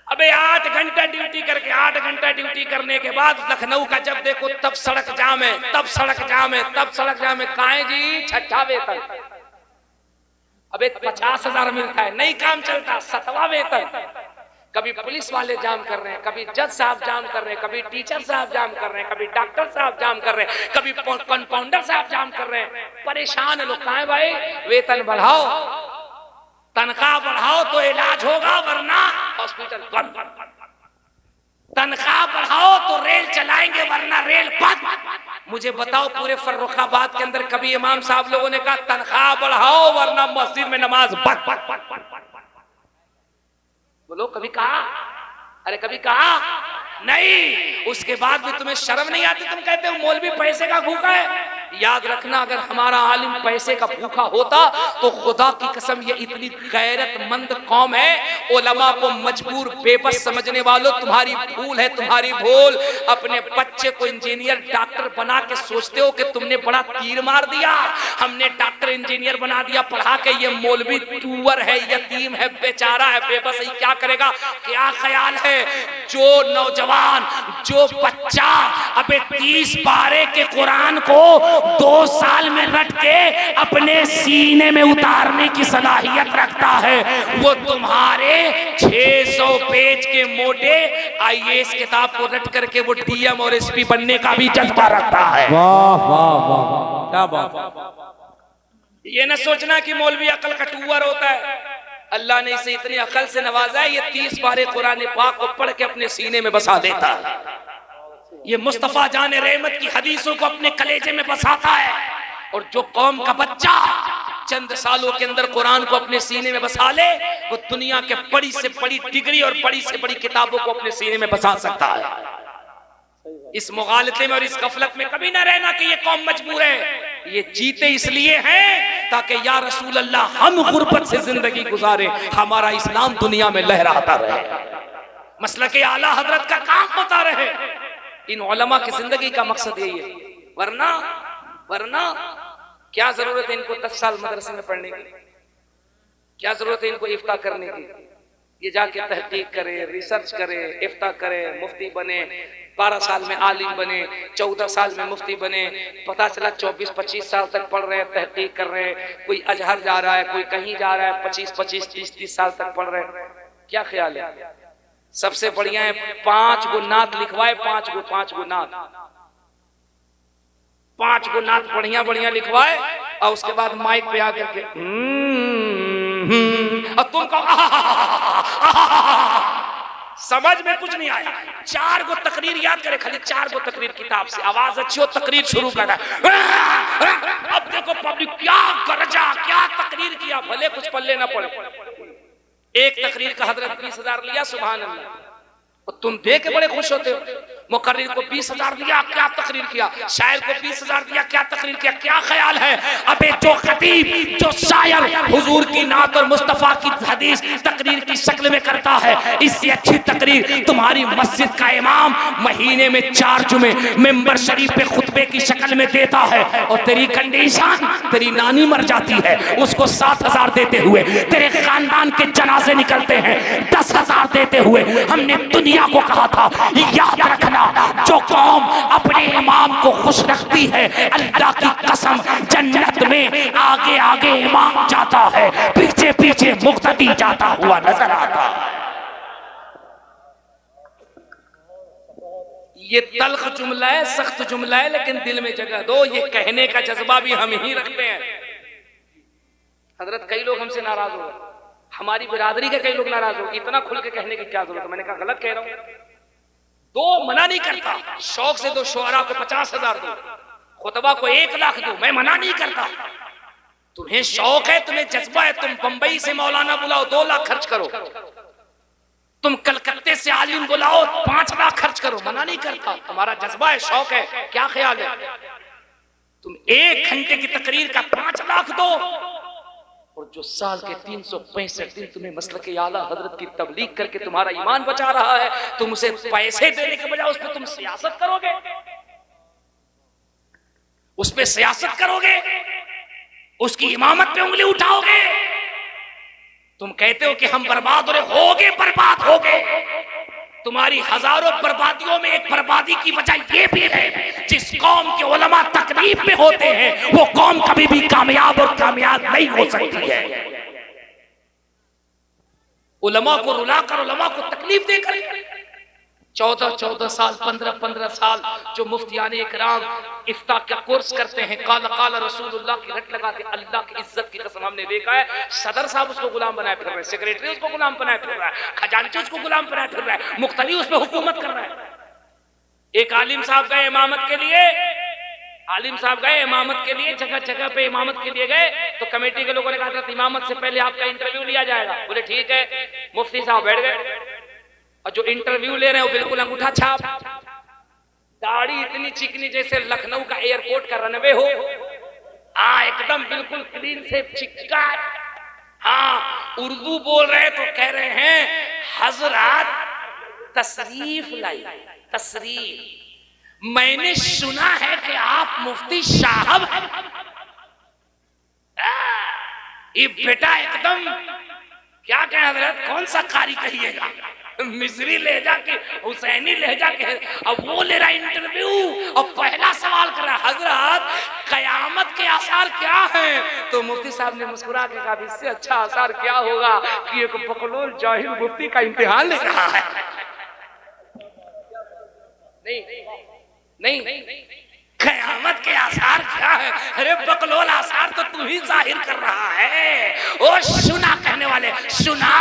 अबे 8 घंटा ड्यूटी करके, 8 घंटा ड्यूटी करने के बाद लखनऊ का जब देखो तब सड़क जाम है, तब सड़क जाम है, तब सड़क जाम है। काहे जी? 6ठा वेतन। अबे 50,000 मिलता है, नहीं काम चलता, 7वां वेतन। कभी पुलिस वाले जाम कर रहे हैं, कभी जज साहब जाम कर रहे हैं, कभी टीचर साहब जाम कर रहे हैं, कभी डॉक्टर साहब जाम कर रहे हैं, कभी कंपाउंडर साहब जाम कर रहे हैं। परेशान है लोग। कहाँ है भाई? वेतन बढ़ाओ, तनख्वाह बढ़ाओ तो इलाज होगा, वरना हॉस्पिटल बंद। तनख्वाह बढ़ाओ तो रेल चलाएंगे, वरना रेल बंद। मुझे बताओ, पूरे फर्रुखाबाद के अंदर कभी इमाम साहब लोगों ने कहा तनख्वाह बढ़ाओ वरना मस्जिद में नमाज बंद? बोलो, कभी कहा? अरे कभी कहा? नहीं। उसके बाद भी तुम्हें शर्म नहीं आती? तुम कहते हो मौलवी पैसे का भूखा है। याद रखना, अगर हमारा आलिम पैसे का भूखा होता तो खुदा की कसम ये इतनी गैरतमंद कौम है। उलमा को मजबूर बेबस समझने वालों, तुम्हारी भूल है, तुम्हारी भूल। अपने बच्चे को इंजीनियर डॉक्टर बना के सोचते हो कि तुमने बड़ा तीर मार दिया। हमने डॉक्टर इंजीनियर बना दिया पढ़ा के। ये मौलवी टूअर है, यतीम है, बेचारा है, बेबस है, क्या करेगा? क्या ख्याल है? जो नौजवान, जो बच्चा अबे 30 पारे के कुरान को 2 साल में रट के अपने सीने में उतारने की सलाहियत रखता है, वो तुम्हारे 600 पेज के मोटे IAS किताब को रट करके वो DM और SP बनने का भी जज्बा रखता है। वाह वाह वाह, क्या बात। ये न सोचना कि मौलवी अकल का टूअर होता है। अल्लाह ने इसे इतनी अकल से नवाजा है, ये 30 पारे कुरान पाक को पढ़ के अपने सीने में बसा देता है। ये मुस्तफा जाने रहमत की हदीसों को अपने कलेजे में बसाता है। और जो कौम का बच्चा चंद सालों के अंदर कुरान को अपने सीने में बसा ले, वो दुनिया के बड़ी से बड़ी डिग्री और बड़ी से बड़ी किताबों को अपने सीने में बसा सकता है। इस मुगालते में और इस गफलत में कभी ना रहना कि ये कौम मजबूर है। ये जीते इसलिए हैं ताकि या रसूल अल्लाह हम गुर्बत से जिंदगी गुजारे, हमारा इस्लाम दुनिया में लहराता रहे, मसलके आला हजरत का काम होता रहे। इन उलमा की जिंदगी का मकसद यही है। वरना क्या जरूरत है इनको 10 साल मदरसे में पढ़ने की? क्या जरूरत है इनको इफ्ता करने की? ये जाके तहकीक करे, रिसर्च करे, इफ्ता करे, मुफ्ती बने, 12 साल में आलिम बने, 14 साल में मुफ्ती बने। पता चला 24-25 साल तक पढ़ रहे हैं, तहकीक कर रहे हैं, कोई अजहर जा रहा है, कोई कहीं जा रहा है, 25-25, 30-30 साल तक पढ़ रहे हैं। क्या ख्याल है? सबसे बढ़िया है 5 गो नात लिखवाए, 5 गो नात, 5 गो नात बढ़िया बढ़िया लिखवाए, और उसके बाद माइक पे आकर के और तुम कहो समझ में कुछ नहीं आया। 4 गो तकरीर याद करे, खाली 4 गो तकरीर किताब से, आवाज अच्छी हो तकरीर शुरू कर। अब देखो पब्लिक क्या गरजा, क्या तकरीर किया, भले कुछ पल्ले ना पड़े। एक तकरीर का हजरत 20,000 लिया, सुभान अल्लाह, और तुम देख के बड़े खुश होते हो। मुकर्रिर को 20,000 दिया, क्या तकरीर किया। शायर को 20,000 दिया, क्या तकरीर किया। क्या ख्याल है? अबे जो खतीब, जो शायर हुजूर की नात और मुस्तफा की हदीस तकरीर की शक्ल में करता है, इससे अच्छी तकरीर तुम्हारी मस्जिद का इमाम महीने में 4 जुमे मेंबर शरीफ पे खुतबे की शक्ल में देता है। और तेरी कंडीशन, तेरी नानी मर जाती है, उसको 7,000 देते हुए तेरे खानदान के जनाजे निकलते हैं 10,000 देते हुए। हमने दुनिया को कहा था, याद रखना, जो कौम अपने इमाम को खुश रखती है, अल्लाह की कसम जन्नत में आगे आगे इमाम जाता है, पीछे पीछे मुक्तदी जाता हुआ नजर आता है। ये तल्ख जुमला है, सख्त जुमला है, लेकिन दिल में जगह दो। ये कहने का जज्बा भी हम ही रखते हैं। हजरत कई लोग हमसे नाराज हो गए, हमारी बिरादरी के कई लोग नाराज हो गए, इतना खुल के कहने की क्या जरूरत है। मैंने कहा गलत कह रहा हूं, दो मना नहीं करता, शौक से दो, शुअरा को 50,000 दो, खुतबा को 1 लाख दो, मैं मना नहीं करता। तुम्हें शौक है, तुम्हें जज्बा है, तुम बंबई से मौलाना बुलाओ 2 लाख खर्च करो, तुम कलकत्ते से आलिम बुलाओ 5 लाख खर्च करो, मना नहीं करता। तुम्हारा जज्बा है, शौक है, क्या ख्याल है? तुम 1 घंटे की तकरीर का 5 लाख दो, और जो साल के 365 दिन तुम्हें मसलक के आला हजरत की तबलीग करके तुम्हारा ईमान बचा रहा है, तुम उसे पैसे देने के बजाय उस पर तुम सियासत करोगे, उस पर सियासत करोगे, उसकी इमामत पे उंगली उठाओगे। तुम कहते हो कि हम बर्बाद हो रहे, होगे बर्बाद होगे। तुम्हारी हजारों बर्बादियों में एक बर्बादी की वजह यह भी है, जिस कौम के उलमा तकलीफ में होते हैं वो कौम कभी भी कामयाब और कामयाब नहीं हो सकती है। उलमा को रुलाकर, उलमा को तकलीफ देकर 14-14 साल, 15-15 साल जो मुफ्तियाने इकराम इफ्ता का कोर्स करते हैं, काला काला रसूलुल्लाह की रट लगाते, अल्लाह की इज्जत की कसम हमने देखा है सदर साहब उसको गुलाम बनाए फिर रहे, सेक्रेटरी उसको गुलाम बनाए फिर रहा है, खजांची उसको गुलाम बनाए फिर रहा है, मुख्तली उस पर हुकूमत कर रहा है। एक आलिम साहब गए इमामत के लिए, आलिम साहब गए इमामत के लिए, जगह जगह पे इमामत के लिए गए, तो कमेटी के लोगों ने कहा था इमामत से पहले आपका इंटरव्यू लिया जाएगा। बोले ठीक है, मुफ्ती साहब बैठ गए, और जो इंटरव्यू ले रहे हैं वो बिल्कुल अंगूठा छाप, दाढ़ी इतनी चिकनी जैसे लखनऊ का एयरपोर्ट का रनवे हो, एकदम बिल्कुल क्लीन से चिक्का। हाँ, उर्दू बोल रहे तो कह रहे हैं हजरत तशरीफ लाई, तशरीफ, मैंने सुना है कि आप मुफ्ती साहब हैं। ये बेटा एकदम क्या कहें हजरत, कौन सा कारी कहिएगा, मिस्री लहजा के, हुसैनी लहजा के, अब वो ले रहा इंटरव्यू और पहला सवाल कर रहा, हजरत कयामत के आसार क्या हैं? तो मुफ्ती साहब ने मुस्कुरा के कहा इससे अच्छा आसार क्या होगा कि एक बकलोल जाहिल मुफ्ती का इम्तिहान ले रहा है। नहीं, कयामत के आसार क्या है? अरे बकलोल आसार तो तू ही जाहिर कर रहा है। ओ सुना कहने वाले, सुना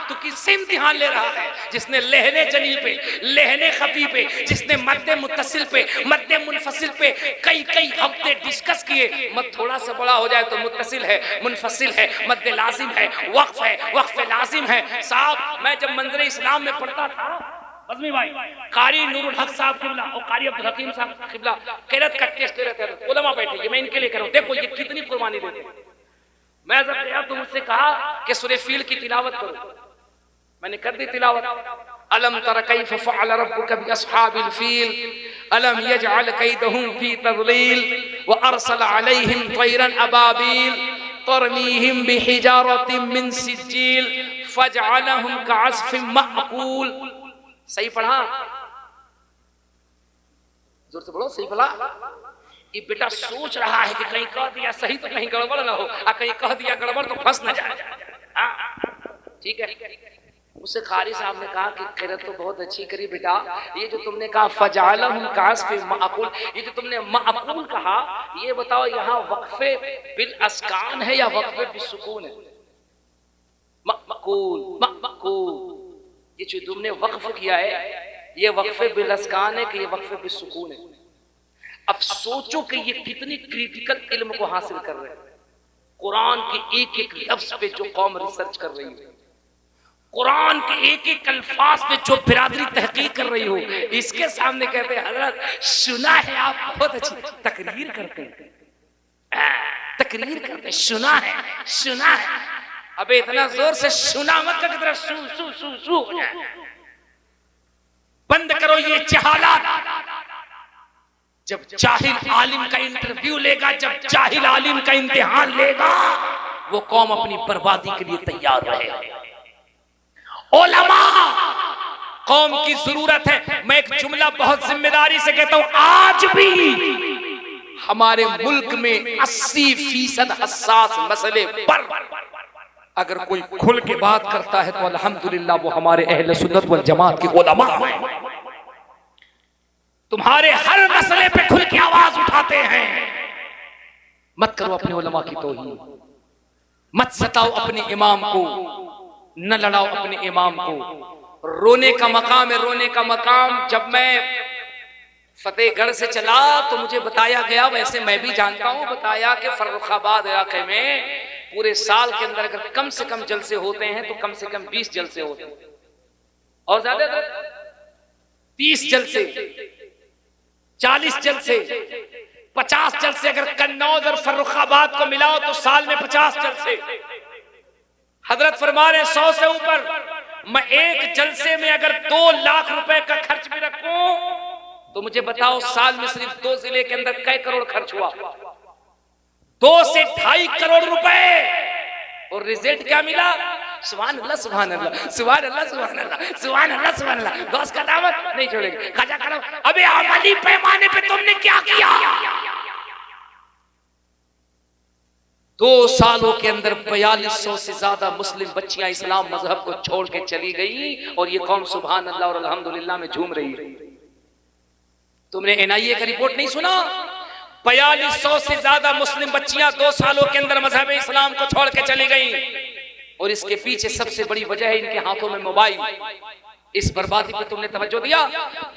तू किससे इम्तिहान ले रहा है? जिसने लहने जनी पे, लहने खफी पे, जिसने मद्दे मुत्तसिल पे, मद्दे मुनफसिल पे कई हफ्ते डिस्कस किए, मत थोड़ा सा बड़ा हो जाए तो मुत्तसिल है, मुनफसिल है, मद्दे लाजिम है, वक्फ है, वक्फ लाजिम है। साहब मैं जब मंजर इस्लाम में पढ़ता था, बज़मी भाई, कारी नूरुल हक साहब किबला और कारी अब्दुल हकीम साहब किबला किरत का टेस्ट ले रहे थे, उलमा बैठे, ये मैं इनके लिए कर रहा हूं, देखो ये कितनी कुर्बानी देते हैं। मैं जब गया तो मुझसे कहा कि सूरह फील की तिलावत करो, मैंने कर दी तिलावत। अलम तर कैफ फअल रब्बुका बि अस्हाबिल फील अलम यजअल कैदहुम फी तज़लील व अरसल अलैहिम तयरन अबाबील तरमीहिम बिहिजारतिन मिन सिज्जील फजअलहुम कअस्फिन मअकूल। सही पढ़ा? जोर से बोलो, सही बोला? ये बेटा सोच रहा है कि कहीं कह दिया सही तो कहीं गड़बड़ ना हो, और कहीं कह दिया गड़बड़ तो फंस ना जाए। ठीक है। उससे कारी साहब ने कहा कि किरत तो बहुत अच्छी करी बेटा, ये जो तुमने कहा फजालहुम कास्फिन मअकूल, ये जो तुमने मअकूल कहा, ये बताओ यहाँ वक्फे बिल अस्कान है या वक्फे बिसुकून है? मअकूल, ये जो तुमने वक्फ किया है ये वक्फे बिलस्कान है कि ये वक्फे बिसुकून है? अब सोचो कि ये कितनी क्रिटिकल इल्म को हासिल कर रहे हैं। कुरान के एक एक लफ्ज पे जो कौम रिसर्च कर रही है, कुरान के एक एक अल्फाज पे जो बिरादरी तहकीक कर रही हो, इसके सामने कहते हैं हजरत सुना है आप बहुत अच्छी तकरीर करते हैं, तकरीर करते हैं, सुना है। अबे इतना जोर से सुना मत कर, तरह सू सू सू सू हो जाए। बंद करो ये जहालत। जब जाहिल आलिम का इंटरव्यू लेगा, जब जाहिल आलिम का इम्तिहान लेगा, वो कौम अपनी बर्बादी के लिए तैयार रहे। उलमा कौम की जरूरत है। मैं एक जुमला बहुत जिम्मेदारी से कहता हूं, आज भी हमारे मुल्क में 80% हसास मसले पर अगर कोई खुल के बात करता है तो अल्हम्दुलिल्लाह वो हमारे अहले सुन्नत वल जमात के उलमा हैं। तुम्हारे हर मसले पे खुल के आवाज उठाते हैं। मत करो अपने उलमा की तौहीन, मत सताओ अपने इमाम को, न लड़ाओ अपने इमाम को। रोने का मकाम है, रोने का मकाम। जब मैं फतेहगढ़ से चला तो मुझे बताया गया, वैसे मैं भी जानता हूं, बताया कि फर्रुखाबाद इलाके में पूरे साल के अंदर अगर कम से कम जलसे होते हैं तो कम से कम 20 जलसे होते हैं, और ज्यादा 30 जलसे, 40 जलसे, 50 जलसे। अगर कन्नौज और फर्रुखाबाद को मिलाओ तो साल में 50 जलसे। हजरत फरमा रहे 100 से ऊपर। मैं एक जलसे में अगर 2 लाख रुपए का खर्च भी रखूं तो मुझे बताओ साल में सिर्फ 2 जिले के अंदर कै करोड़ खर्च हुआ? 2 से 2.5 करोड़ रुपए। और रिजल्ट क्या मिला? सुभान अल्लाह, सुभान अल्लाह, सुभान अल्लाह, सुभान अल्लाह, सुभान अल्लाह, सुभान अल्लाह। गौस का दावत नहीं छोड़ेंगे, खाजा करो। अबे अमली पैमाने पे तुमने क्या किया? 2 सालों के अंदर 4200 से ज्यादा मुस्लिम बच्चियां इस्लाम मजहब को छोड़ के चली गई, और ये कौम सुभान अल्लाह और अल्हम्दुलिल्लाह में झूम रही है। तुमने NIA का रिपोर्ट नहीं सुना? 4200 से ज्यादा मुस्लिम बच्चियां 2 सालों के अंदर मजहब इस्लाम को छोड़ के चली गई, और इसके पीछे सबसे बड़ी वजह है इनके हाथों में मोबाइल। इस बर्बादी पे तुमने तवज्जो दिया?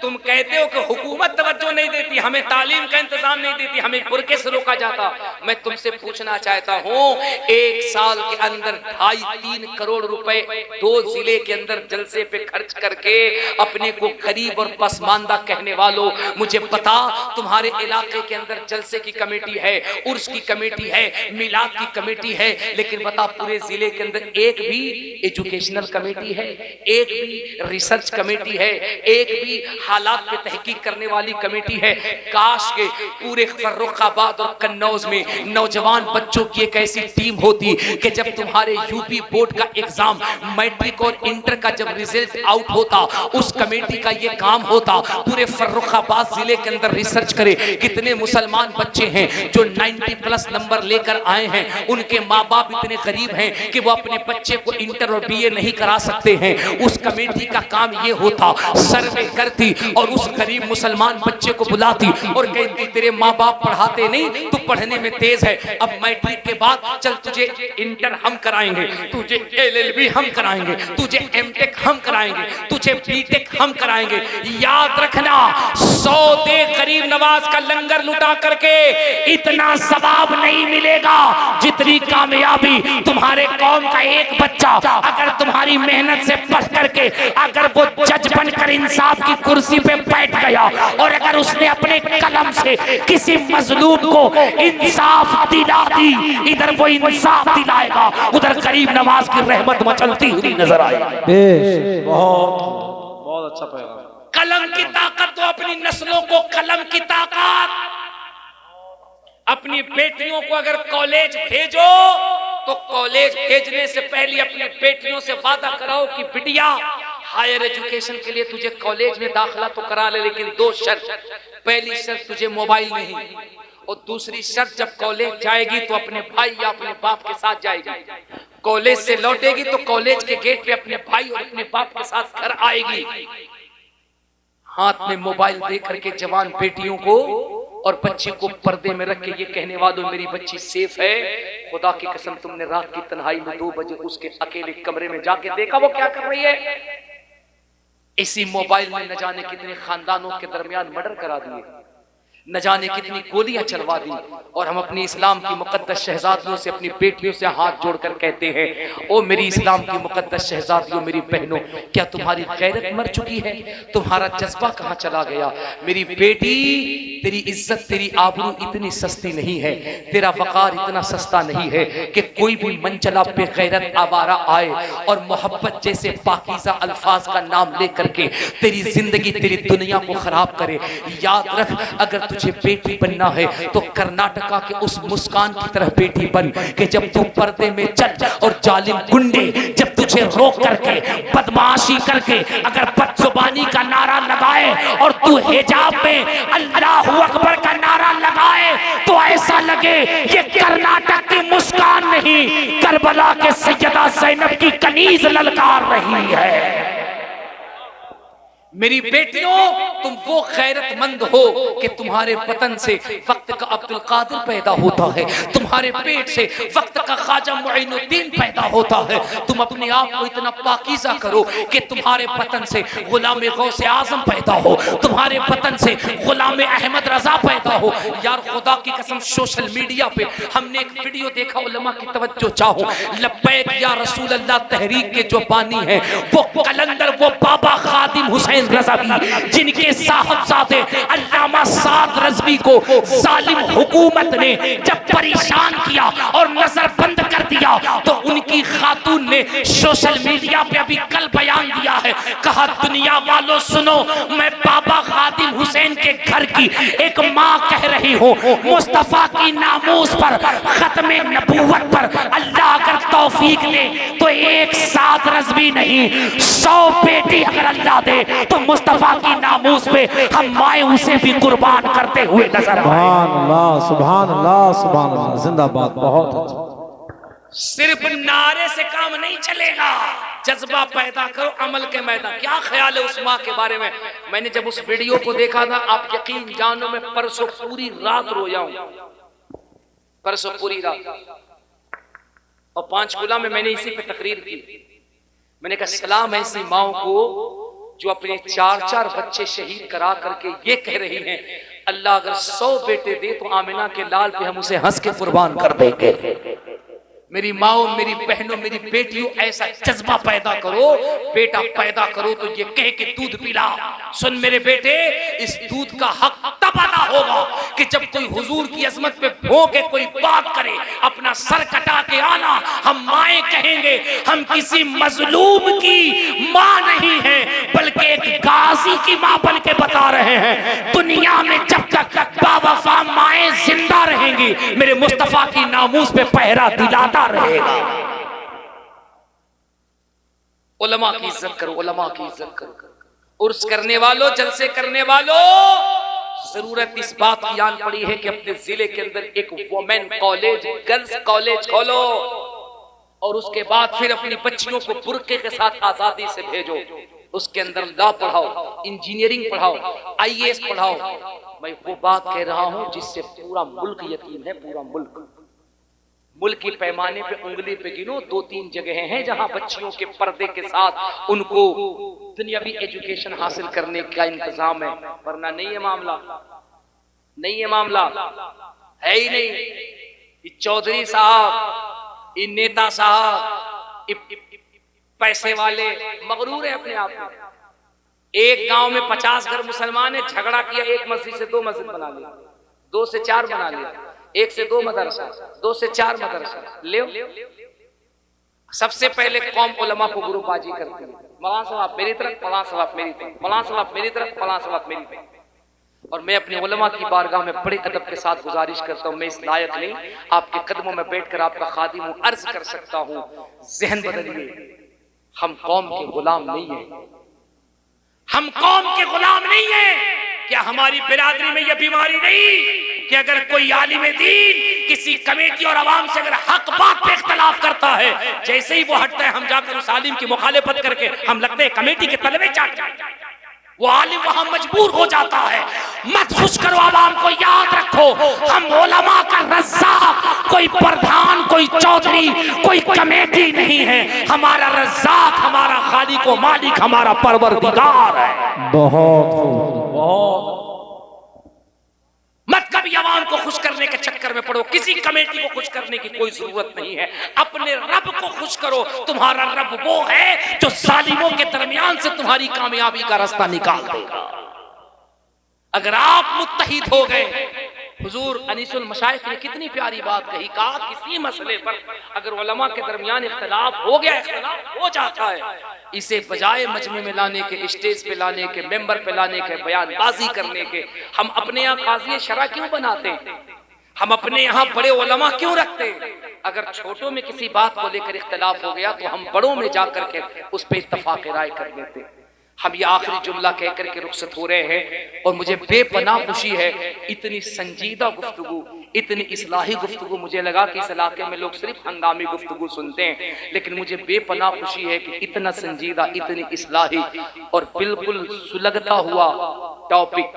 तुम कहते हो कि हुकूमत तवज्जो नहीं देती, हमें तालीम का इंतजाम नहीं देती, हमें बुरके से रोका जाता। मैं तुमसे पूछना चाहता हूँ, एक साल के अंदर 2.5-3 करोड़ रुपए 2 जिले के अंदर जलसे पे खर्च करके अपने को गरीब और पसमानदा कहने वालों, मुझे पता तुम्हारे इलाके के अंदर जलसे की कमेटी है, उर्स की कमेटी है, मिलाद की कमेटी है, लेकिन बता पूरे जिले के अंदर एक भी एजुकेशनल कमेटी है, एक भी रिसर्च कमेटी है, एक भी हालात पे तहकीक करने वाली कमेटी है? काश के पूरे फर्रुखाबाद और कन्नौज में नौजवान बच्चों की एक ऐसी टीम होती कि जब तुम्हारे यूपी बोर्ड का एग्जाम, मैट्रिक और इंटर का जब रिजल्ट आउट होता, उस कमेटी का ये काम होता पूरे फर्रुखाबाद जिले के अंदर रिसर्च करे कितने मुसलमान बच्चे हैं जो 90+ नंबर लेकर आए हैं, उनके माँ बाप इतने गरीब हैं कि वो अपने बच्चे को इंटर और BA नहीं करा सकते हैं। उस कमेटी का काम ये होता, सर्वे करती और उस गरीब मुसलमान बच्चे को बुलाती और कहती तेरे माँ बाप पढ़ाते नहीं, तू पढ़ने में तेज है, अब मैट्रिक के बाद चल तुझे इंटर हम कराएंगे, तुझे LLB हम कराएंगे, तुझे MTech हम कराएंगे, तुझे BTech हम कराएंगे। याद रखना, 100 दे गरीब नवाज का लंगर लुटा करके इतना सवाब नहीं मिलेगा जितनी कामयाबी तुम्हारे कौम का एक बच्चा अगर तुम्हारी मेहनत से पढ़ करके अगर वो जज बनकर इंसाफ की कुर्सी पे बैठ गया और अगर उसने अपने कलम से किसी मजलूम को इंसाफ दिला दी, इधर वो इंसाफ दिलाएगा, उधर गरीब नवाज की रहमत मचलती हुई नजर आएगी। बहुत अच्छा पैगाम। कलम की ताकत तो अपनी नस्लों को, कलम की ताकत अपनी बेटियों को अगर कॉलेज भेजो तो कॉलेज भेजने से पहले अपनी बेटियों से वादा कराओ कि बिटिया हायर एजुकेशन के लिए तुझे कॉलेज में दाखिला तो करा ले, लेकिन 2 शर्त। पहली शर्त तुझे मोबाइल नहीं, और दूसरी शर्त जब कॉलेज जाएगी तो अपने भाई या अपने बाप के साथ जाएगी। कॉलेज से लौटेगी तो कॉलेज के गेट पे अपने भाई और अपने बाप के साथ घर आएगी। हाथ में मोबाइल दे करके जवान बेटियों को और बच्ची को पर्दे में रख के ये कहने वालों मेरी बच्ची सेफ है। खुदा की कसम तुमने रात की तन्हाई में 2 बजे उसके अकेले कमरे में जाके देखा वो क्या कर रही है? इसी मोबाइल में न जाने कितने खानदानों के दरमियान मर्डर करा दिए, न जाने कितनी गोलियां चलवा दी। और हम अपनी इस्लाम की मुकद्दस शहजादियों से, अपनी बेटियों से हाथ जोड़कर कहते हैं, ओ मेरी इस्लाम की मुकद्दस शहजादियों, मेरी बहनों, क्या तुम्हारी गैरत मर चुकी है? तुम्हारा जज्बा कहाँ चला गया? मेरी बेटी, तेरी इज्जत, तेरी आबरू इतनी सस्ती नहीं है, तेरा वकार इतना सस्ता नहीं है कि कोई भी मनचला बेगैरत आवारा आए और मोहब्बत जैसे पाकीज़ा अल्फाज का नाम लेकर के तेरी जिंदगी, तेरी दुनिया को खराब करे। याद रख, अगर तुझे बेटी बनना है तो कर्नाटका के उस मुस्कान की तरह बेटी बन कि जब तू पर्दे में चल और जालिम गुंडे जब तुझे रोक करके बदमाशी करके अगर बदजुबानी का नारा लगाए और तू हिजाब में अल्लाह अकबर का नारा लगाए तो ऐसा लगे ये कर्नाटक की मुस्कान नहीं, करबला के सैयदा ज़ैनब की कनीज ललकार रही है। मेरी बेटियों, तुम वो गैरतमंद हो कि तुम्हारे वतन से वक्त का अब्दुल कादिर पैदा होता है, तुम्हारे पेट से वक्त का ख्वाजा मुइनुद्दीन पैदा होता है। तुम अपने आप को इतना पाकीज़ा करो कि तुम्हारे वतन से गुलाम गौसे आजम पैदा हो, तुम्हारे वतन से गुलाम अहमद रजा पैदा हो। यार खुदा की कसम, सोशल मीडिया पे हमने एक वीडियो देखा, उलमा की तवज्जो चाहो, लब्बैक या रसूल अल्लाह तहरीक के जो बानी है वो कलंदर, वो बाबा खादिम हुसैन रज़वी, जिनके साहबजादे अल्लामा साद रज़वी को जालिम हुकूमत ने जब परेशान किया और नजर बंद कर दिया तो उनकी खातून ने सोशल मीडिया पे अभी कल बयान दिया है, कहा दुनिया वालों सुनो, मैं बाबा खादिम हुसैन के घर की एक माँ कह रही हूँ, मुस्तफा की नामूस पर, खत्मे नबूवत पर अल्लाह अगर तौफीक दे तो एक साद रज़वी नहीं 100 बेटी अगर अल्लाह दे तो मुस्तफा की नामूस पे हम माए उसे भी कुर्बान करते हुए नजर आए। सुभान अल्लाह, सुभान अल्लाह, सुभान अल्लाह, जिंदाबाद। बहुत अच्छा। सिर्फ नारे से काम नहीं चलेगा, जज्बा पैदा करो, अमल के मैदान। क्या ख्याल है उस माँ के बारे में? मैंने जब उस वीडियो को देखा था, आप यकीन जानो, मैं परसों पूरी रात रोया हूं, परसों पूरी रात। और पंचकुला में मैंने इसी पे तकरीर की। मैंने कहा सलाम ऐसी माओ को जो अपने 4-4 बच्चे शहीद करा करके ये कह रही हैं, अल्लाह अगर 100 बेटे दे तो आमिना के लाल पे हम उसे हंस के कुर्बान कर देंगे। मेरी माओ, मेरी बहनों, मेरी बेटियों, ऐसा जज्बा पैदा करो, बेटा पैदा करो तो ये कह के दूध पिला। सुन मेरे बेटे, इस दूध का हक तब अदा होगा कि जब कोई हुजूर की अजमत पे भोंके, कोई बात करे, अपना सर कटा के आना। हम माए कहेंगे, हम किसी मजलूम की माँ नहीं है, बल्कि एक गाजी की माँ बन के बता रहे हैं। दुनिया में जब तक बावफा माए जिंदा रहेंगी, मेरे मुस्तफा की नामूस पे पहरा दिलाता रहेगा। उलमा की इज्जत करो, उलमा की इज्जत करो। उर्स करने वालों, जलसे करने वालों, जरूरत इस बात की आन पड़ी है कि अपने जिले के अंदर एक वुमेन कॉलेज, गर्ल्स कॉलेज खोलो और उसके बाद फिर अपनी बच्चियों को बुर्के के साथ आजादी से भेजो। उसके अंदर लॉ पढ़ाओ, इंजीनियरिंग पढ़ाओ, IAS पढ़ाओ। मैं वो बात कह रहा हूं जिससे पूरा मुल्क यकीन है, पूरा मुल्क की पैमाने पे उंगली पे गिनो 2-3 जगह हैं जहां बच्चियों के पर्दे के साथ उनको दुनियावी एजुकेशन हासिल करने का इंतजाम है। वरना नहीं है मामला, नहीं है मामला, है ही नहीं। ये चौधरी साहब, ये नेता साहब, पैसे वाले मगरूर है अपने आप में। एक गांव में 50 घर मुसलमान है, झगड़ा किया, एक मस्जिद से 2 मस्जिद बना लिया, 2 से 4 बना लिया, 1 से 2 मदरसा, 2 से 4 मदरसा ले। सबसे पहले कौम उलमा को गुरुबाजी करती है, फलां सवाब मेरी तरफ, फलां सवाब मेरी तरफ, फलां सवाब मेरी तरफ, फलां सवाब मेरी तरफ। और मैं अपने उलमा की बारगाह में बड़े अदब के साथ गुजारिश करता हूँ, मैं इस लायक नहीं, आपके कदमों में बैठकर आपका खादिम हूँ, अर्ज कर सकता हूँ, जहन बदलिए। हम कौम के गुलाम नहीं है, हम कौम के गुलाम नहीं है। क्या हमारी बिरादरी में यह बीमारी नहीं कि अगर कोई आलिम दीन किसी कमेटी और आवाम से अगर हक बात पे इख्तलाफ करता है, जैसे ही वो हटता है हम जाकर उस आलिम की मुखालिफत करके हम लगते हैं कमेटी के तलवे चाट, वो आलिम वहां मजबूर हो जाता है। मत खुश करो आवाम को, याद रखो हम उलमा का रज़्ज़ाक़ कोई प्रधान, कोई चौधरी, कोई कमेटी नहीं है। हमारा रज़्ज़ाक़, हमारा खालिक व मालिक, हमारा परवरदिगार है। बहुत मत कभी आवाम को खुश करने के चक्कर में पड़ो, किसी कमेटी को खुश करने की कोई जरूरत नहीं है। अपने रब को खुश करो, तुम्हारा रब वो है जो जालिमों के दरमियान से तुम्हारी कामयाबी का रास्ता निकाल देगा। अगर आप मुत्तहिद हो गए, हुजूर अनीसुल मशाइख ने कितनी प्यारी बात कही, कहा किसी मसले पर अगर उलमा के दरमियान इख्तिलाफ हो गया, इख्तिलाफ हो जाता है, इसे बजाय मजमे में लाने के, स्टेज पे लाने के, मेंबर पे लाने के, बयानबाजी करने के, हम अपने यहाँ काज़ी शरा क्यों बनाते हैं? हम अपने यहाँ बड़े उलमा क्यों रखते हैं? अगर छोटों में किसी बात को लेकर इख्तिलाफ हो गया तो हम बड़ों में जाकर के उस पर इत्तफाक राय कर लेते हैं। हम ये आखिरी जुमला कहकर के रुखसत हो रहे हैं और मुझे बेपनाह खुशी है, इतनी संजीदा गुफ्तगू, इतनी इस्लाही गुफ्तगू, मुझे लगा कि इस इलाके में लोग सिर्फ हंगामी गुफ्तगू सुनते हैं, लेकिन मुझे बेपनाह खुशी है कि इतना संजीदा, इतनी इस्लाही और बिल्कुल सुलगता हुआ टॉपिक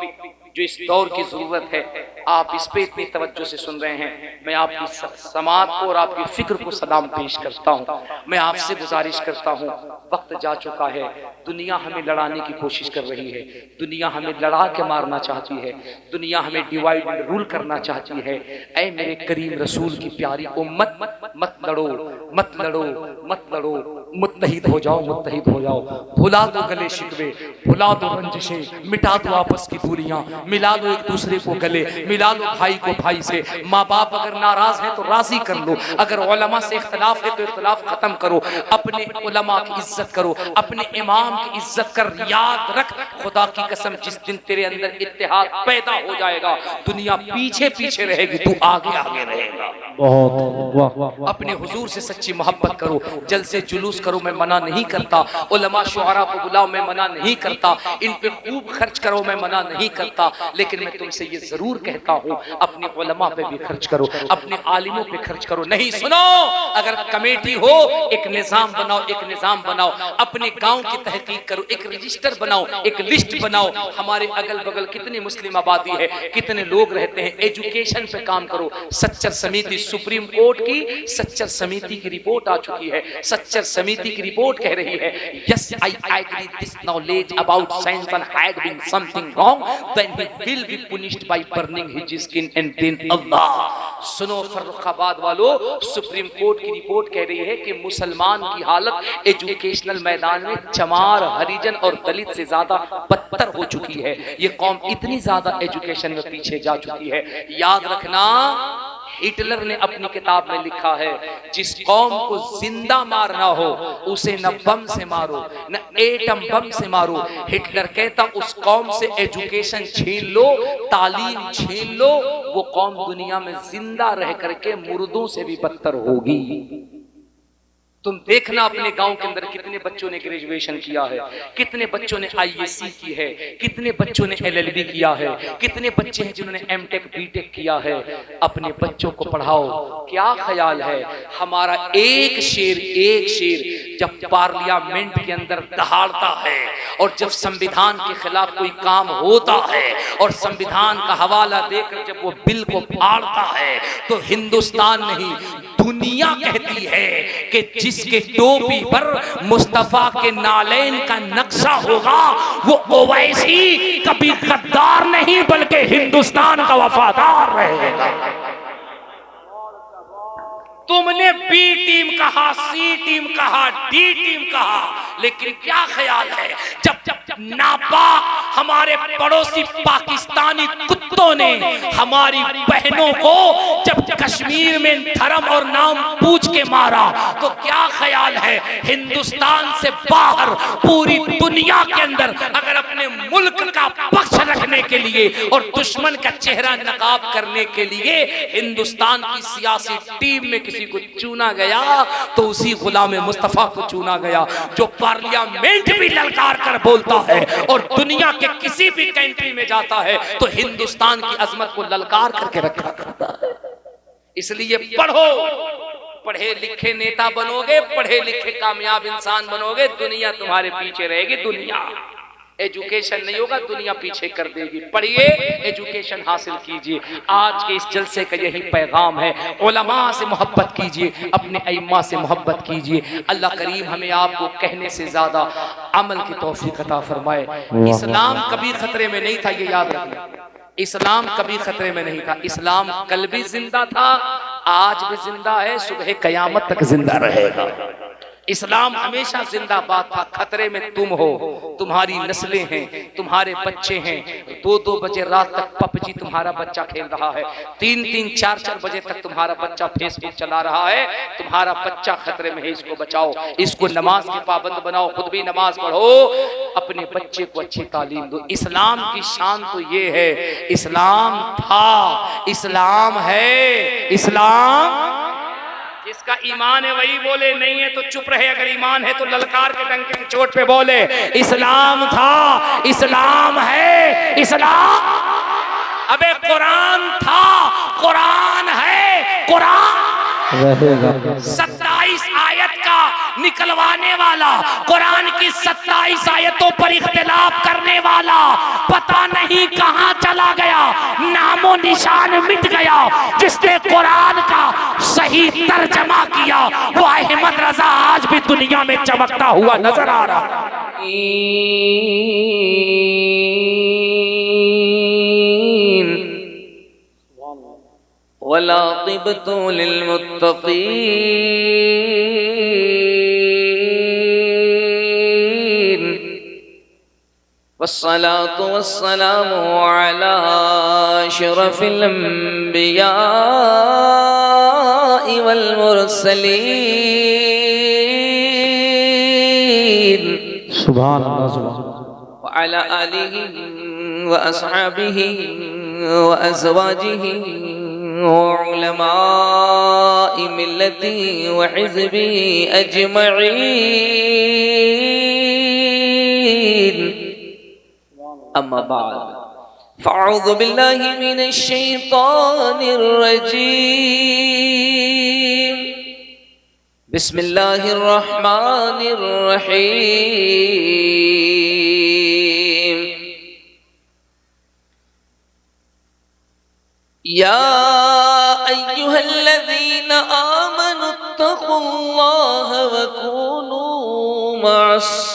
जो इस दौर की जरूरत है, आप इस पे इतनी तवज्जो से सुन रहे हैं। मैं आपकी समात को और आपकी फिक्र को सलाम पेश करता हूँ। मैं आपसे गुजारिश करता हूँ, वक्त जा चुका है, दुनिया हमें लड़ाने की कोशिश कर रही है, दुनिया हमें लड़ा के मारना चाहती है, दुनिया हमें डिवाइड एंड रूल करना चाहती है। ऐ मेरे करीम रसूल की प्यारी उम्मत, मत लड़ो, मत लड़ो, मत लड़ो, मुत्तहिद हो जाओ, मुत्तहिद हो जाओ। भुला दो गले शिकवे, भुला दो रंजिशें, मिटा दो आपस की दूरियां, मिला दो एक दूसरे को गले, मिला लो भाई को भाई से। माँ बाप अगर नाराज है तो राजी कर लो, अगर उलमा से इख्तलाफ है तो इख्तलाफ खत्म करो, अपने उलमा की इज्जत करो, अपने इमाम की इज्जत कर। याद रख, खुदा की कसम, जिस दिन तेरे अंदर इत्तेहाद पैदा हो जाएगा, दुनिया पीछे पीछे रहेगी, तू आगे आगे रहेगा। बहुत वाह। अपने हुजूर से सच्ची मोहब्बत करो, जलसे जुलूस करो, मैं मना नहीं करता, उलमा शुआरा को बुलाओ, मैं मना नहीं करता, इन पे खूब खर्च करो, मैं मना नहीं करता, लेकिन मैं तुमसे ये जरूर कहता हूँ, अपने उलमा पे भी खर्च करो, अपने आलिमों पे खर्च करो। नहीं सुनो, अगर कमेटी हो, एक निजाम बनाओ, एक निजाम बनाओ, अपने गांव की तहकीक करो, एक रजिस्टर बनाओ, एक लिस्ट बनाओ, हमारे अगल बगल कितनी मुस्लिम आबादी है, कितने लोग रहते हैं, एजुकेशन पे काम करो। सच्चर समिति, सुप्रीम कोर्ट की सच्चर समिति की रिपोर्ट आ चुकी है, सच्चर समिति की रिपोर्ट कह रही है, yes I agree this knowledge about Samson had been something wrong, then he will be punished by burning his skin and then Allah। सुनो फर्रुखाबाद वालों, सुप्रीम कोर्ट की रिपोर्ट कह रही है कि मुसलमान की हालत एजुकेशनल मैदान में चमार, हरिजन और दलित से ज्यादा बदतर हो चुकी है। ये कौम इतनी ज्यादा एजुकेशन में पीछे जा चुकी है। याद रखना, हिटलर ने अपनी किताब में लिखा है, जिस कौम को जिंदा मारना हो उसे न बम से मारो, न एटम बम से मारो। हिटलर कहता उस कौम से एजुकेशन छीन लो, तालीम छीन लो, वो कौम दुनिया में जिंदा रह करके मुर्दों से भी बदतर होगी। तुम देखना अपने गांव के अंदर कितने बच्चों ने ग्रेजुएशन किया है, कितने बच्चों ने आईएससी की है, कितने बच्चों ने एलएलबी किया है, कितने बच्चे हैं जिन्होंने एमटेक बीटेक किया है। अपने बच्चों को पढ़ाओ। क्या ख्याल है, हमारा एक शेर जब पार्लियामेंट के अंदर दहाड़ता है और जब संविधान के खिलाफ कोई काम होता है और संविधान का हवाला देकर जब वो बिल को फाड़ता है, तो हिंदुस्तान नहीं दुनिया कहती है कि जिसके टोपी पर मुस्तफा के नालैन का नक्शा होगा वो ओवैसी कभी गद्दार नहीं बल्कि हिंदुस्तान का वफादार रहेगा। तुमने बी टीम कहा, सी टीम कहा, डी टीम कहा, लेकिन क्या ख्याल है, जब नापाक हमारे पड़ोसी पाकिस्तानी कुत्तों ने हमारी बहनों को जब कश्मीर में धर्म और नाम पूछ के मारा, तो क्या ख्याल है, हिंदुस्तान से बाहर पूरी दुनिया के अंदर अगर अपने मुल्क का पक्ष रखने के लिए और दुश्मन का चेहरा नकाब करने के लिए हिंदुस्तान की सियासी टीम में किसी को चुना गया, तो उसी गुलाम मुस्तफा को चुना गया जो पार्लियामेंट भी ललकार कर बोलता है और दुनिया के किसी भी कंट्री में जाता है तो हिंदुस्तान की अजमत को ललकार करके रखा करता है। इसलिए पढ़ो, पढ़े लिखे नेता बनोगे, पढ़े लिखे कामयाब इंसान बनोगे, दुनिया तुम्हारे पीछे रहेगी। दुनिया एजुकेशन नहीं होगा, दुनिया पीछे कर देगी। पढ़िए, एजुकेशन हासिल कीजिए। आज के इस जलसे का यही पैगाम है, उलमा से मोहब्बत कीजिए, अपने अइम्मा से मोहब्बत कीजिए। अल्लाह करीम हमें आपको कहने से ज्यादा अमल की तौफीक अता फरमाए। इस्लाम कभी खतरे में नहीं था, ये याद रखना। इस्लाम कभी खतरे में नहीं था। इस्लाम कल भी जिंदा था, आज भी जिंदा है, सुबह कयामत तक जिंदा रहेगा। इस्लाम हमेशा जिंदाबाद था। खतरे में तुम हो, तुम्हारी नस्लें हैं, तुम्हारे बच्चे हैं। 2-2 बजे रात तक पबजी तुम्हारा बच्चा खेल रहा है, 3-3, 4-4 बजे तक तुम्हारा बच्चा फेसबुक चला रहा है। तुम्हारा बच्चा खतरे में है, इसको बचाओ, इसको नमाज के पाबंद बनाओ, खुद भी नमाज पढ़ो, अपने बच्चे को अच्छी तालीम दो। इस्लाम की शान तो ये है, इस्लाम था, इस्लाम है। इस्लाम जिसका ईमान है वही बोले, नहीं है तो चुप रहे। अगर ईमान है तो ललकार के डंके की चोट पे बोले, इस्लाम था, इस्लाम है, इस्लाम। अबे कुरान था, कुरान कुरान रहेगा। 27 आयत का निकलवाने वाला, कुरान की 27 आयतों पर इख्तिलाफ करने वाला पता नहीं कहां चला गया, नामो निशान मिट गया। जिसने कुरान का सही तर्जमा किया वो अहमद रजा आज भी दुनिया में चमकता हुआ नजर आ रहा वलाक़िबतु लिल्मुत्तक़ीन वस्सलातु वस्सलामु अला अशरफिल अंबियाइ वल मुरसलीन सुभान अल्लाह सुभान व अला आलिहि व अस्हाबिहि व अज़वाजिहि उलमाए मिल्लती व हिज़्बी अजमईन। अम्मा बाद फ़अऊज़ु बिल्लाहि मिनश शैतानिर रजीम। बिस्मिल्लाहिर रहमानिर रहीम। या अय्युहल्लज़ीना आमनुत्तक़ुल्लाह व कूनू मअस्सादिक़ीन।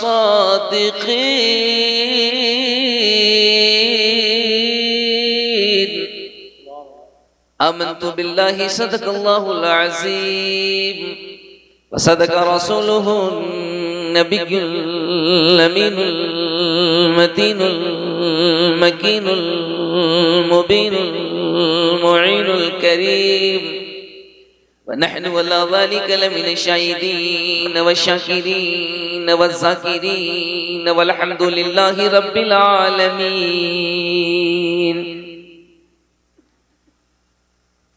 आमन्तु बिल्लाहि सदक़ल्लाहुल अज़ीम व सदक़ रसूलुहुन नबियुल अमीनुल मतीनुल मकीनुल मुबीनुल मुईनुल करीम व नहनु अला ज़ालिक लमिन शाहिदीन व शाकिरीन व ज़ाकिरीन वल्हम्दुलिल्लाहि रब्बिल आलमीन।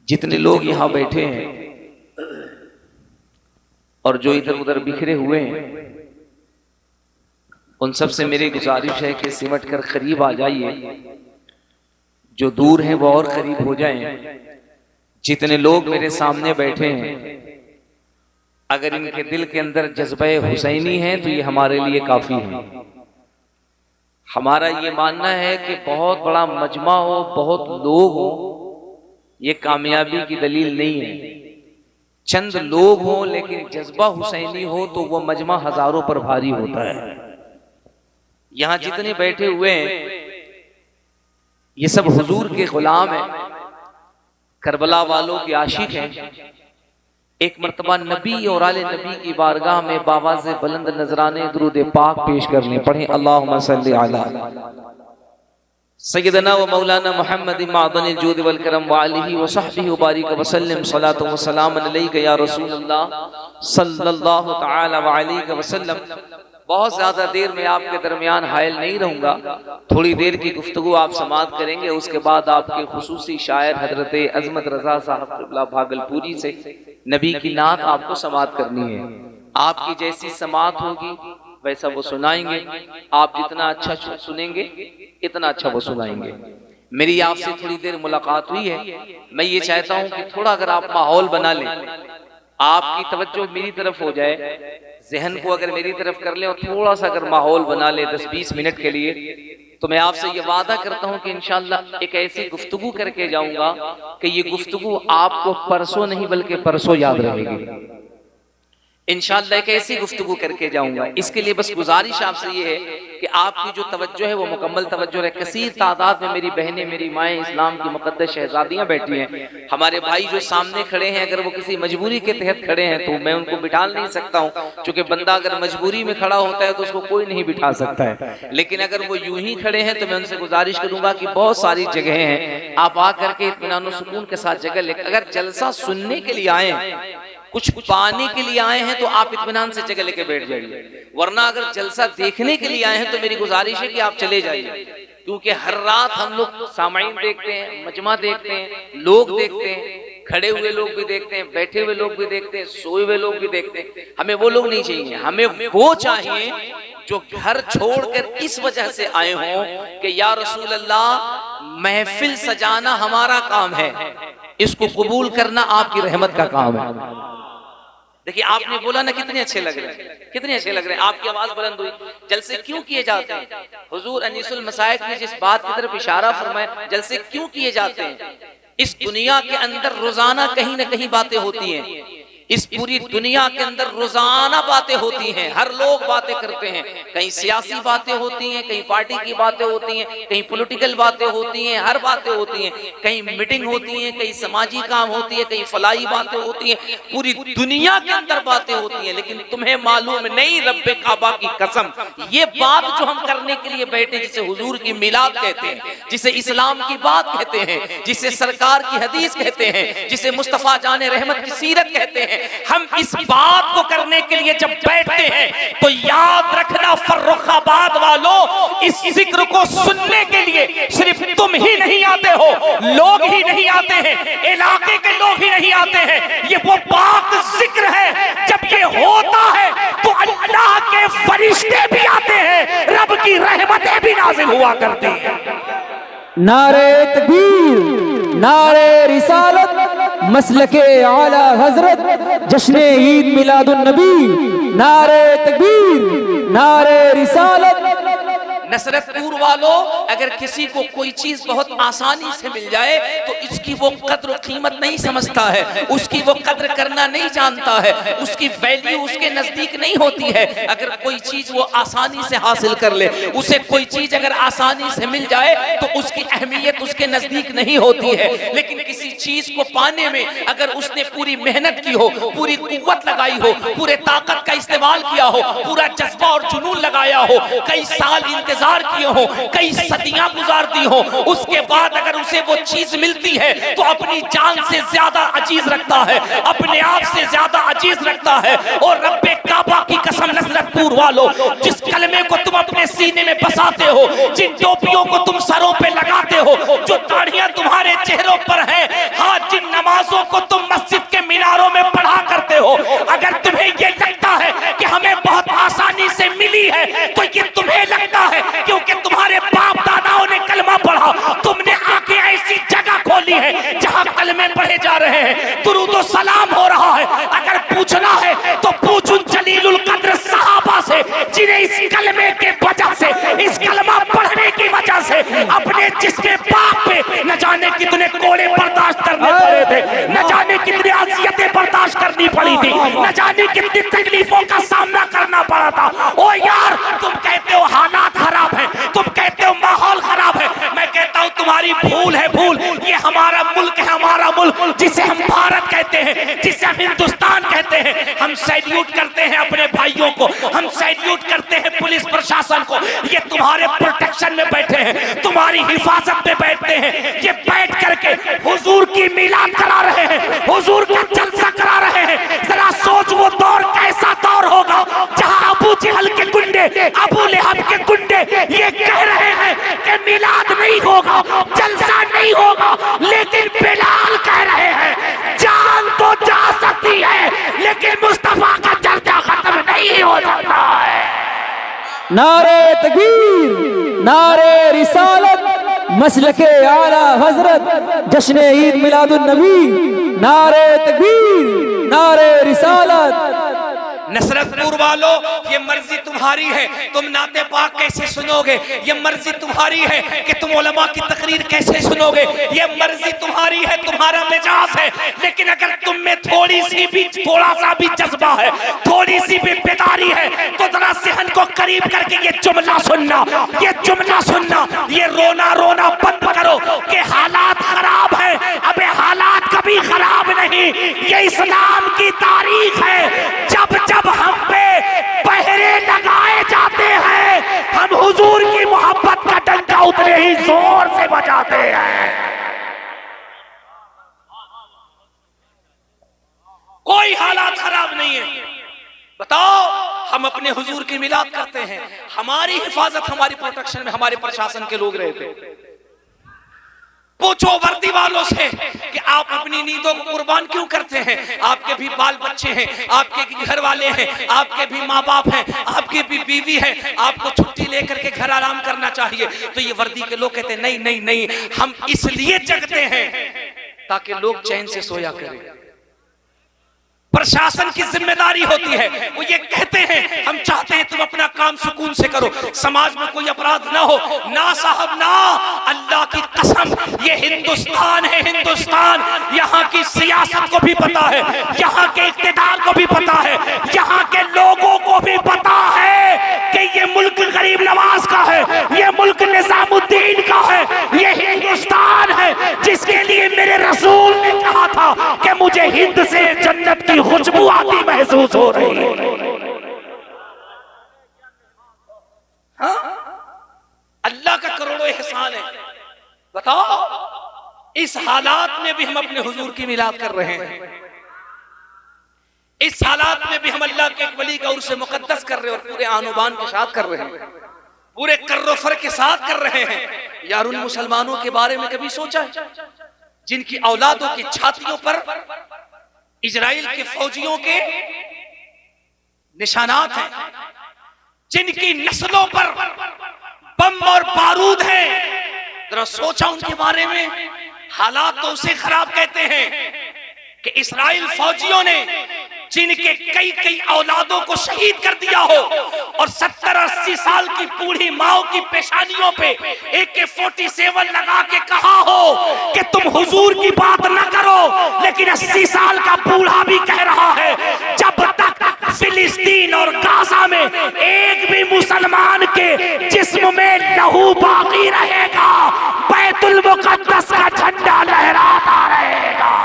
जितने लोग यहाँ बैठे हैं और जो इधर उधर बिखरे हुए हैं, उन सब से मेरी गुजारिश है कि सिमट कर करीब आ जाइए, जो दूर हैं वो और करीब हो जाएं। जितने लोग मेरे सामने बैठे हैं, अगर इनके दिल के अंदर जज्बे हुसैनी है तो ये हमारे लिए काफी है। हमारा ये मानना है कि बहुत बड़ा मजमा हो, बहुत लोग हो, ये कामयाबी की दलील नहीं है। चंद लोग हो लेकिन जज्बा हुसैनी हो तो वो मजमा हजारों पर भारी होता है। यहाँ जितने बैठे हुए हैं ये सब हुजूर के गुलाम हैं, करबला वालों के आशिक हैं। एक मर्तबा नबी और आले नबी की बारगाह में बावाज़े बुलंद नजराने दुरूद पाक पेश कर लें। पढ़ें अल्लाहुम्मा सल्ली अला सय्यदना व मौलाना मुहम्मद मादनिल जूद वल करम व आलिहि व सहबिहि व बारिक व सल्लम सलातो व सलाम अलैका या रसूलल्लाह सल्लल्लाहु तआला व अलैहि वसल्लम। बहुत ज्यादा देर में आपके दरमियान हायल नहीं रहूंगा, थोड़ी देर की गुफ्तगू आप समाअत करेंगे, उसके बाद आपके खुसूसी शायर हजरत अजमत रजा साहब क़िबला भागलपुरी से नबी की नात आपको समाअत करनी है। आपकी जैसी समाअत होगी वैसा वो सुनाएंगे, आप जितना अच्छा सुनेंगे इतना अच्छा वो सुनाएंगे। मेरी आपसे थोड़ी देर मुलाकात हुई है, मैं ये चाहता हूँ कि थोड़ा अगर आप माहौल बना लें, आपकी तवज्जो मेरी तरफ हो जाए, जहन को अगर मेरी तरफ कर लें और थोड़ा सा अगर माहौल बना ले 10-20 मिनट के लिए, तो मैं आपसे ये वादा करता हूँ कि इंशाअल्लाह एक ऐसी गुफ्तगू करके जाऊंगा कि ये गुफ्तगू आपको परसों नहीं बल्कि परसों याद रहेगी। इंशाअल्लाह एक ऐसी गुफ्तगू करके जाऊंगा। इसके लिए बस गुजारिश आपसे ये है कि आपकी जो तवज्जो है वो मुकम्मल तवज्जो है। कसीर तादाद में मेरी बहनें, मेरी माएँ, इस्लाम की मुक़द्दस शहजादियाँ बैठी हैं। हमारे भाई जो सामने खड़े हैं, अगर वो किसी मजबूरी के तहत खड़े हैं तो मैं उनको बिठा नहीं सकता हूँ, क्योंकि बंदा अगर मजबूरी में खड़ा होता है तो उसको कोई नहीं बिठा सकता है। लेकिन अगर वो यूं ही खड़े हैं तो मैं उनसे गुजारिश करूंगा कि बहुत सारी जगह हैं, आप आ करके इत्मीनान और सुकून के साथ जगह ले। अगर जलसा सुनने के लिए आए, कुछ पाने के लिए आए हैं तो आप इत्मीनान से जगह लेके बैठ जाइए, वरना अगर जलसा देखने के लिए आए हैं तो मेरी गुजारिश है कि आप चले जाइए। क्योंकि हर रात हम लोग सामाईन देखते हैं, मजमा देखते हैं, लोग देखते हैं, खड़े हुए लोग भी देखते हैं, बैठे हुए लोग भी देखते हैं, सोए हुए लोग भी देखते हैं। हमें वो लोग नहीं चाहिए, हमें वो चाहिए जो घर छोड़कर इस वजह से आए हों कि या रसूल अल्लाह महफिल सजाना हमारा काम है, इसको कबूल करना आपकी रहमत का काम है। देखिए आपने बोला ना कितने अच्छे लग रहे हैं, कितने अच्छे लग रहे हैं, आपकी आवाज बुलंद हुई। जलसे क्यों किए जाते हैं? हुजूर अनीसुल मसाइक ने जिस बात की तरफ इशारा फरमाया, जलसे क्यों किए जाते हैं? इस दुनिया के अंदर रोजाना कहीं ना कहीं बातें होती हैं, इस पूरी दुनिया के अंदर रोजाना बातें होती हैं, हर लोग बातें करते हैं, कहीं सियासी बातें होती हैं, कहीं पार्टी की बातें होती हैं, कहीं पॉलिटिकल बातें होती हैं, हर बातें होती हैं, कहीं मीटिंग होती हैं, कहीं समाजी काम होती है, कहीं फलाई बातें होती हैं, पूरी दुनिया के अंदर बातें होती हैं। लेकिन तुम्हें मालूम नहीं, रब्बे काबा की कसम, ये बात जो हम करने के लिए बैठे, जिसे हुजूर की मिलाद कहते हैं, जिसे इस्लाम की बात कहते हैं, जिसे सरकार की हदीस कहते हैं, जिसे मुस्तफा जाने रहमत की सीरत कहते हैं, हम इस बात को करने के लिए जब बैठते हैं तो याद रखना फर्रुखाबाद वालों, इस जिक्र को सुनने के लिए सिर्फ तुम ही नहीं आते हो, लोग ही नहीं आते हैं, इलाके के लोग ही नहीं आते हैं। ये वो पाक जिक्र है, जब ये होता है तो अल्लाह के फरिश्ते भी आते हैं, रब की रहमतें भी नाजिल हुआ करती हैं। नारे तकबीर, नारे रिसालत, मसलके आला हजरत, जश्न ईद मिलादुन नबी, नारे तकबीर, नारे रिसालत। नसरतपुर वालों, अगर किसी को कोई चीज बहुत आसानी से मिल जाए तो इसकी वो कद्र कीमत नहीं समझता है, उसकी वो कद्र करना नहीं जानता है, उसकी वैल्यू उसके नजदीक नहीं होती है। अगर कोई चीज वो आसानी से हासिल कर ले, उसे कोई चीज अगर आसानी से मिल जाए तो उसकी अहमियत उसके नजदीक नहीं होती है। लेकिन किसी चीज को पाने में अगर उसने पूरी मेहनत की हो, पूरी कुव्वत लगाई हो, पूरे ताकत का इस्तेमाल किया हो, पूरा जज्बा और जुनून लगाया हो, कई साल इंतजार किए हो, कई सदियां गुजारती हो, उसके बाद अगर उसे वो चीज मिलती है तो अपनी जान से ज्यादा अजीज रखता है, अपने आप से ज्यादा अजीज रखता है। और रब्बे काबा की कसम नसरतपुर वालों, जिस कलमे को तुम अपने सीने में बसाते हो, जिन टोपियों को तुम सरों पे लगाते हो, जो दाढ़ियां तुम्हारे चेहरों पर है, हाँ, जिन नमाजों को तुम मस्जिद के मीनारों में पढ़ा करते हो, अगर तुम्हें ये लगता है कि हमें बहुत आसानी से मिली है तो ये तुम्हें लगता है क्योंकि तुम्हारे बाप दादाओं ने कलमा पढ़ा, तुमने आके ऐसी जगह खोली है जहां कलमे पढ़े जा रहे हैं, दुरूद व सलाम हो रहा है। अगर पूछना है तो पूछूं जलीलुल कद्र सहाबा से, जिन्हें इस कलमे के वजह से, इस कलमा पढ़ने की वजह से अपने जिस्म पाक पे न जाने कितने कोड़े बर्दाश्त करने पड़े थे, न जाने कितनी अज़ियतें बर्दाश्त करनी पड़ी थी, न जाने कितनी तकलीफों का सामना करना पड़ा था। ओ यार, तुम कहते हो हालात खराब है, तुम कहते हो माहौल खराब है, मैं कहता हूं तुम्हारी भूल है भूल। ये हमारा मुल्क है, हमारा मुल्क जिसे हम भारत कहते हैं, जिसे हम हिंदुस्तान कहते हैं। हम सैल्यूट करते हैं अपने भाइयों को, हम सैल्यूट करते हैं पुलिस प्रशासन को। ये तुम्हारे प्रोटेक्शन में बैठे हैं, तुम्हारी हिफाजत में बैठते हैं, ये बैठ करके हुजूर की मिलाद करा रहे हैं, हुजूर का जलसा करा रहे हैं। जरा सोच वो दौर कैसा दौर होगा जहां अबू जहल के गुंडे, अबू लहब के गुंडे ये कह रहे हैं कि मिलाद नहीं होगा, जलसा नहीं होगा, लेकिन बिलाल कह रहे हैं जान तो जा सकती है लेकिन मुस्तफा का चर्चा खत्म नहीं हो सकता है। नारे तकबीर, नारे रिसालत, मसलके आला हजरत, जश्न ईद मिलादुन नबी, नारे तकबीर, नारे रिसालत। नसरतपुर वालों, ये मर्जी तुम्हारी है, तुम नाते पाक कैसे सुनोगे, ये मर्जी तुम्हारी है कि तुम उलमा की तकरीर कैसे सुनोगे, ये मर्जी तुम्हारी है, तुम्हारा मिजाज है। लेकिन अगर तुम में थोड़ी सी भी, थोड़ा सा भी जज्बा है, थोड़ी सी भी बेदारी है, तो जरा सहन को करीब करके ये जुमला सुनना, ये जुमला सुनना, ये रोना रोना बंद करो कि हालात खराब है। अबे हालात कभी खराब नहीं, ये इस्लाम की तारीख है। जब जब हम पे पहरे लगाए जाते हैं, हम हुजूर की मोहब्बत का डंका उतने ही जोर से बजाते हैं। कोई हालात खराब नहीं है। बताओ, हम अपने हुजूर की मिलाद करते हैं, हमारी हिफाजत, हमारी प्रोटेक्शन में हमारे प्रशासन के लोग रहते। पूछो वर्दी वालों से कि आप अपनी नींदों को कुर्बान क्यों करते हैं। आपके भी बाल बच्चे हैं, आपके भी घर वाले हैं, आपके भी माँ बाप हैं, आपकी भी बीवी है, आपको छुट्टी लेकर के घर आराम करना चाहिए। तो ये वर्दी के लोग कहते हैं नहीं नहीं नहीं, हम इसलिए जगते हैं ताकि लोग चैन से सोया करें। प्रशासन की जिम्मेदारी होती है, वो ये कहते हैं हम चाहते हैं तुम अपना काम सुकून से करो, समाज में कोई अपराध ना हो। ना साहब ना, अल्लाह की कसम, ये हिंदुस्तान है हिंदुस्तान। यहाँ की सियासत को भी पता है, यहाँ के इक्तिदार को भी पता है, यहाँ के लोगों को भी पता है कि ये मुल्क गरीब नवाज का है, ये मुल्क निजामुद्दीन का है, ये हिंदुस्तान है जिसके लिए मेरे रसूल ने कहा था कि मुझे हिंद से जन्नत की खुशबू आती महसूस हो रही है। हाँ? अल्लाह का करोड़ों एहसान है। बताओ, इस हालात में भी हम अपने हुजूर की मिलाद कर रहे हैं, इस हालात में भी हम अल्लाह के एक वली का उर्स मुकद्दस कर रहे हैं और पूरे आनुबान के साथ कर रहे हैं, पूरे कर्रोफर के साथ कर रहे हैं। यार, उन मुसलमानों के बारे में कभी सोचा है जिनकी औलादों की छातियों पर इजराइल के फौजियों के निशानात हैं, जिनकी नस्लों पर बम और बारूद है? जरा सोचा उनके बारे में। हालात तो उसे खराब कहते हैं कि इजराइल फौजियों ने जिनके कई कई औलादों को शहीद कर दिया हो और 70-80 साल की बूढ़ी माओ की पेशानियों पे AK-47 लगा के कहा हो कि तुम हुजूर की बात न करो, लेकिन 80 साल का बूढ़ा भी कह रहा है जब तक फिलिस्तीन और गाजा में एक भी मुसलमान के जिस्म में लहू बाकी रहेगा, बैतुल मुकद्दस का झंडा लहराता रहेगा।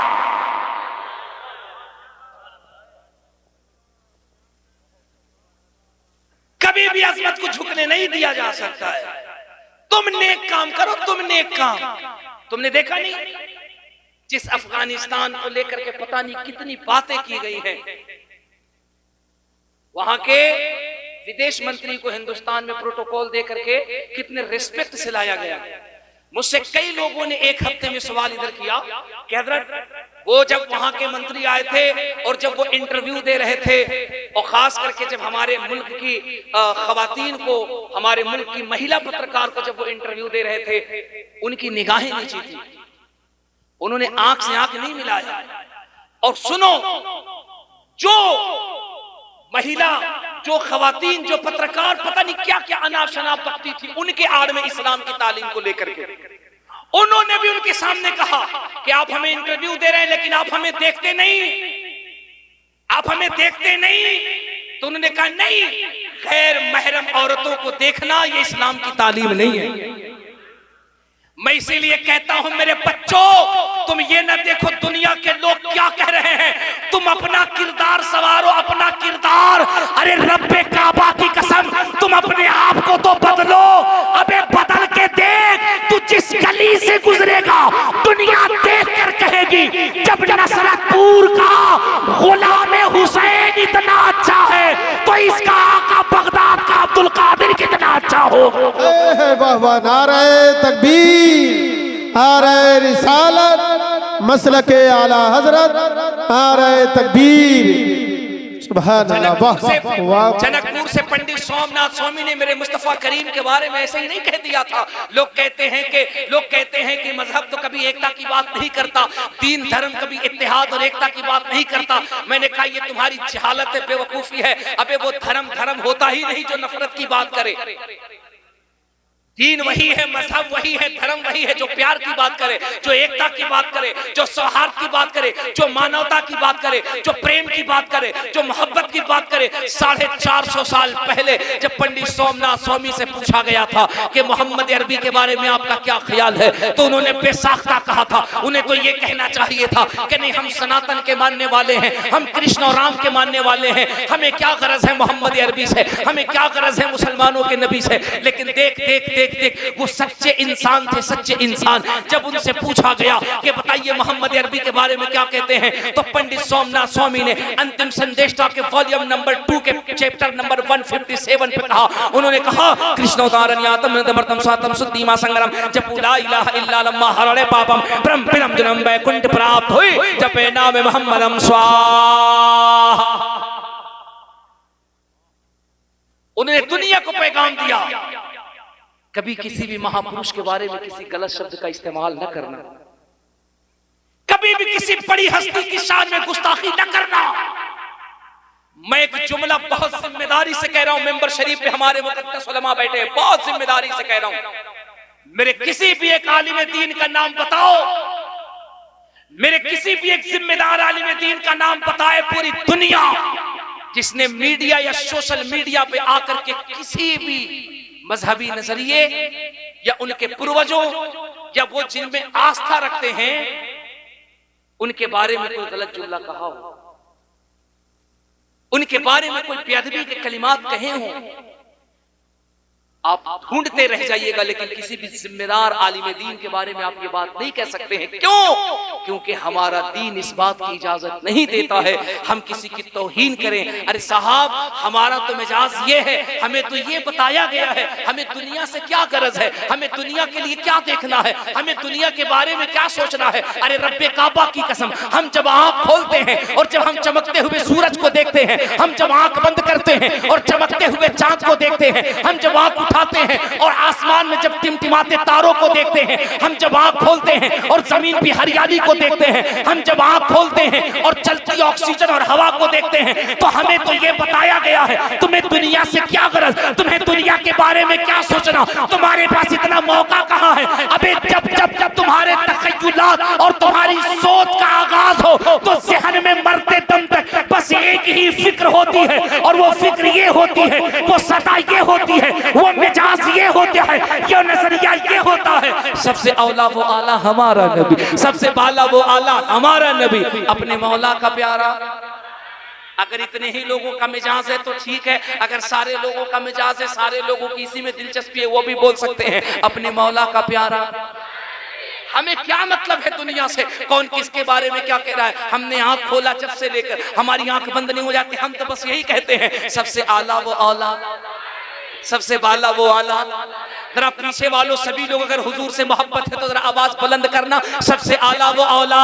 कभी भी अजमत को झुकने नहीं दिया जा सकता है। तुम नेक काम करो, तुम नेक काम। तुमने देखा नहीं जिस अफगानिस्तान को लेकर के पता नहीं कितनी बातें की गई हैं, वहां के विदेश मंत्री को हिंदुस्तान में प्रोटोकॉल दे करके कितने रिस्पेक्ट से लाया गया। मुझसे कई लोगों ने एक हफ्ते में सवाल इधर किया कि हजरत, वो जब वहां के मंत्री आए थे और जब वो इंटरव्यू दे रहे थे, और खास करके जब हमारे मुल्क की खवातीन को, हमारे मुल्क की महिला पत्रकार को जब वो इंटरव्यू दे रहे थे, उनकी निगाहें नीची थी, उन्होंने आंख से आंख नहीं मिलाया। और सुनो, जो महिला, जो खवातीन, जो पत्रकार पता नहीं क्या क्या अनाप शनाप बकती थी उनके आड़ में इस्लाम की तालीम को लेकर के, उन्होंने भी उनके सामने कहा कि आप हमें इंटरव्यू दे रहे हैं लेकिन आप हमें देखते नहीं, आप हमें देखते नहीं। तो उन्होंने कहा नहीं, गैर महरम औरतों को देखना ये इस्लाम की तालीम नहीं है। मैं इसीलिए कहता हूं मेरे बच्चों, तुम ये न देखो दुनिया के लोग क्या कह रहे हैं, तुम अपना किरदार संवारो, अपना किरदार। अरे रब्बे काबा की कसम, तुम अपने आप को तो बदलो। अबे बदल के देख, तू जिस गली से गुजरेगा दुनिया देख कर कहेगी जब नसरतपुर का गुलाम हुसैन इतना अच्छा है तो इसका आका बगदाद का अब्दुल कादिर कितना अच्छा होगा। वाह वाह, नारे तकबीर, नारे रिसालत, मसलके आला हजरत, नारे तकबीर, सुभान अल्लाह। वाह, जनकपुर से पंडित सोमनाथ स्वामी ने मेरे मुस्तफा करीम के बारे में ऐसे ही नहीं कह दिया था। लोग कहते हैं कि मजहब तो कभी एकता की बात नहीं करता, दीन धर्म कभी इत्तेहाद और एकता की बात नहीं करता। मैंने कहा ये तुम्हारी जहालत है, बेवकूफी है। अबे वो धर्म होता ही नहीं जो नफरत की बात करे। दीन वही है, मजहब वही है, धर्म वही है जो प्यार की बात करे, जो एकता की बात करे, जो सौहार्द की बात करे, जो मानवता की बात करे, जो प्रेम की बात करे, जो मोहब्बत की बात करे। 450 साल पहले जब पंडित सोमनाथ स्वामी से पूछा गया था कि मोहम्मद अरबी के बारे में आपका क्या ख्याल है, तो उन्होंने बेसाख्ता कहा था। उन्हें तो ये कहना चाहिए था कि नहीं, हम सनातन के मानने वाले हैं, हम कृष्ण और राम के मानने वाले हैं, हमें क्या गरज है मोहम्मद अरबी से, हमें क्या गरज है मुसलमानों के नबी से। लेकिन देख देख देख देख, वो सच्चे इंसान थे, सच्चे इंसान। जब उनसे पूछा गया कि बताइए मोहम्मद अरबी के बारे में क्या कहते हैं, तो पंडित सोमनाथ स्वामी ने अंतिम संदेशा के वॉल्यूम नंबर 2 के चैप्टर नंबर 157 पे कहा, उन्होंने कहा कृष्णोदारण्यातम नदमर्तम स्वातम सुद्धीमा संग्राम जपू ला इलाहा इल्ला अल्लाह हरणे पापम ब्रह्म पिनम जन्म वैकुंठ प्राप्त हुई जपे नाम मोहम्मदम स्वाहा। उन्होंने दुनिया को पैगाम दिया, कभी किसी भी महापुरुष के बारे में किसी गलत शब्द का इस्तेमाल न करना, कभी किसी बड़ी हस्ती की शान में गुस्ताखी न करना। मैं एक जुमला बहुत जिम्मेदारी से कह रहा हूं, मेंबर शरीफ पे हमारे मुकद्दस उलमा बैठे हैं, बहुत जिम्मेदारी से कह रहा हूं। मेरे किसी भी एक आलिम दीन का नाम बताओ, मेरे किसी भी एक जिम्मेदार आलिम दीन का नाम बताए पूरी दुनिया, जिसने मीडिया या सोशल मीडिया पे आकर के किसी भी मजहबी नजरिए या उनके पूर्वजों या वो जिनमें आस्था रखते हैं उनके बारे में कोई गलत जुमला कहा हो, उनके बारे में कोई बेअदबी के कलिमात कहे हों, आप ढूंढते रह जाइएगा, लेकिन किसी भी जिम्मेदार आलिम दीन के बारे में आप ये बात नहीं कह सकते हैं। क्यों? क्योंकि हमारा दीन इस बात की इजाजत नहीं देता है हम किसी की तौहीन करें। अरे साहब, हमारा तो मिजाज ये है, हमें तो ये बताया गया है, हमें दुनिया से क्या गरज है, हमें दुनिया के लिए क्या देखना है, हमें दुनिया के बारे में क्या सोचना है। अरे रब्बे काबा की कसम, हम जब आंख खोलते हैं और जब हम चमकते हुए सूरज को देखते हैं, हम जब आंख बंद करते हैं और चमकते हुए चांद को देखते हैं, हम जब आंख उठाते हैं और आसमान में जब टिमटिमाते तारों को देखते हैं, हम जब आंख खोलते हैं और जमीन की हरियाली को देखते हैं, हम जब आंख खोलते हैं और चलती ऑक्सीजन और हवा को देखते हैं, तो हमें तो ये बताया गया है तुम्हें दुनिया से क्या गरज, तुम्हें दुनिया के बारे में क्या सोचना, तुम्हारे पास इतना मौका कहाँ है। अबे जब जब जब तुम्हारे तखय्युलात और तुम्हारी सोच का आगाज हो तो ज़हन में मरते दम तक बस एक ही फिक्र होती है, और वो फिक्र ये होती है, वो सदा ये होती है, वो मिजाज ये होता है, ये नजरिया ये होता है, सबसे औला वो आला हमारा नबी, सबसे बाला वो आला हमारा नबी, अपने मौला का प्यारा। अगर इतने ही लोगों का मिजाज है तो ठीक है, अगर सारे लोगों का मिजाज है, सारे लोगों की इसी में दिलचस्पी है, वो भी बोल सकते हैं अपने मौला का प्यारा। हमें क्या मतलब है दुनिया से, कौन किसके बारे में क्या कह रहा है। हमने आंख खोला जब से लेकर हमारी आंख बंद नहीं हो जाती, हम तो बस यही कहते हैं सबसे आला वो औला, सबसे बाला वो आला। जरा पीछे वालों सभी लोग अगर हुजूर से मोहब्बत है तो जरा आवाज बुलंद करना, सबसे आला वो औला,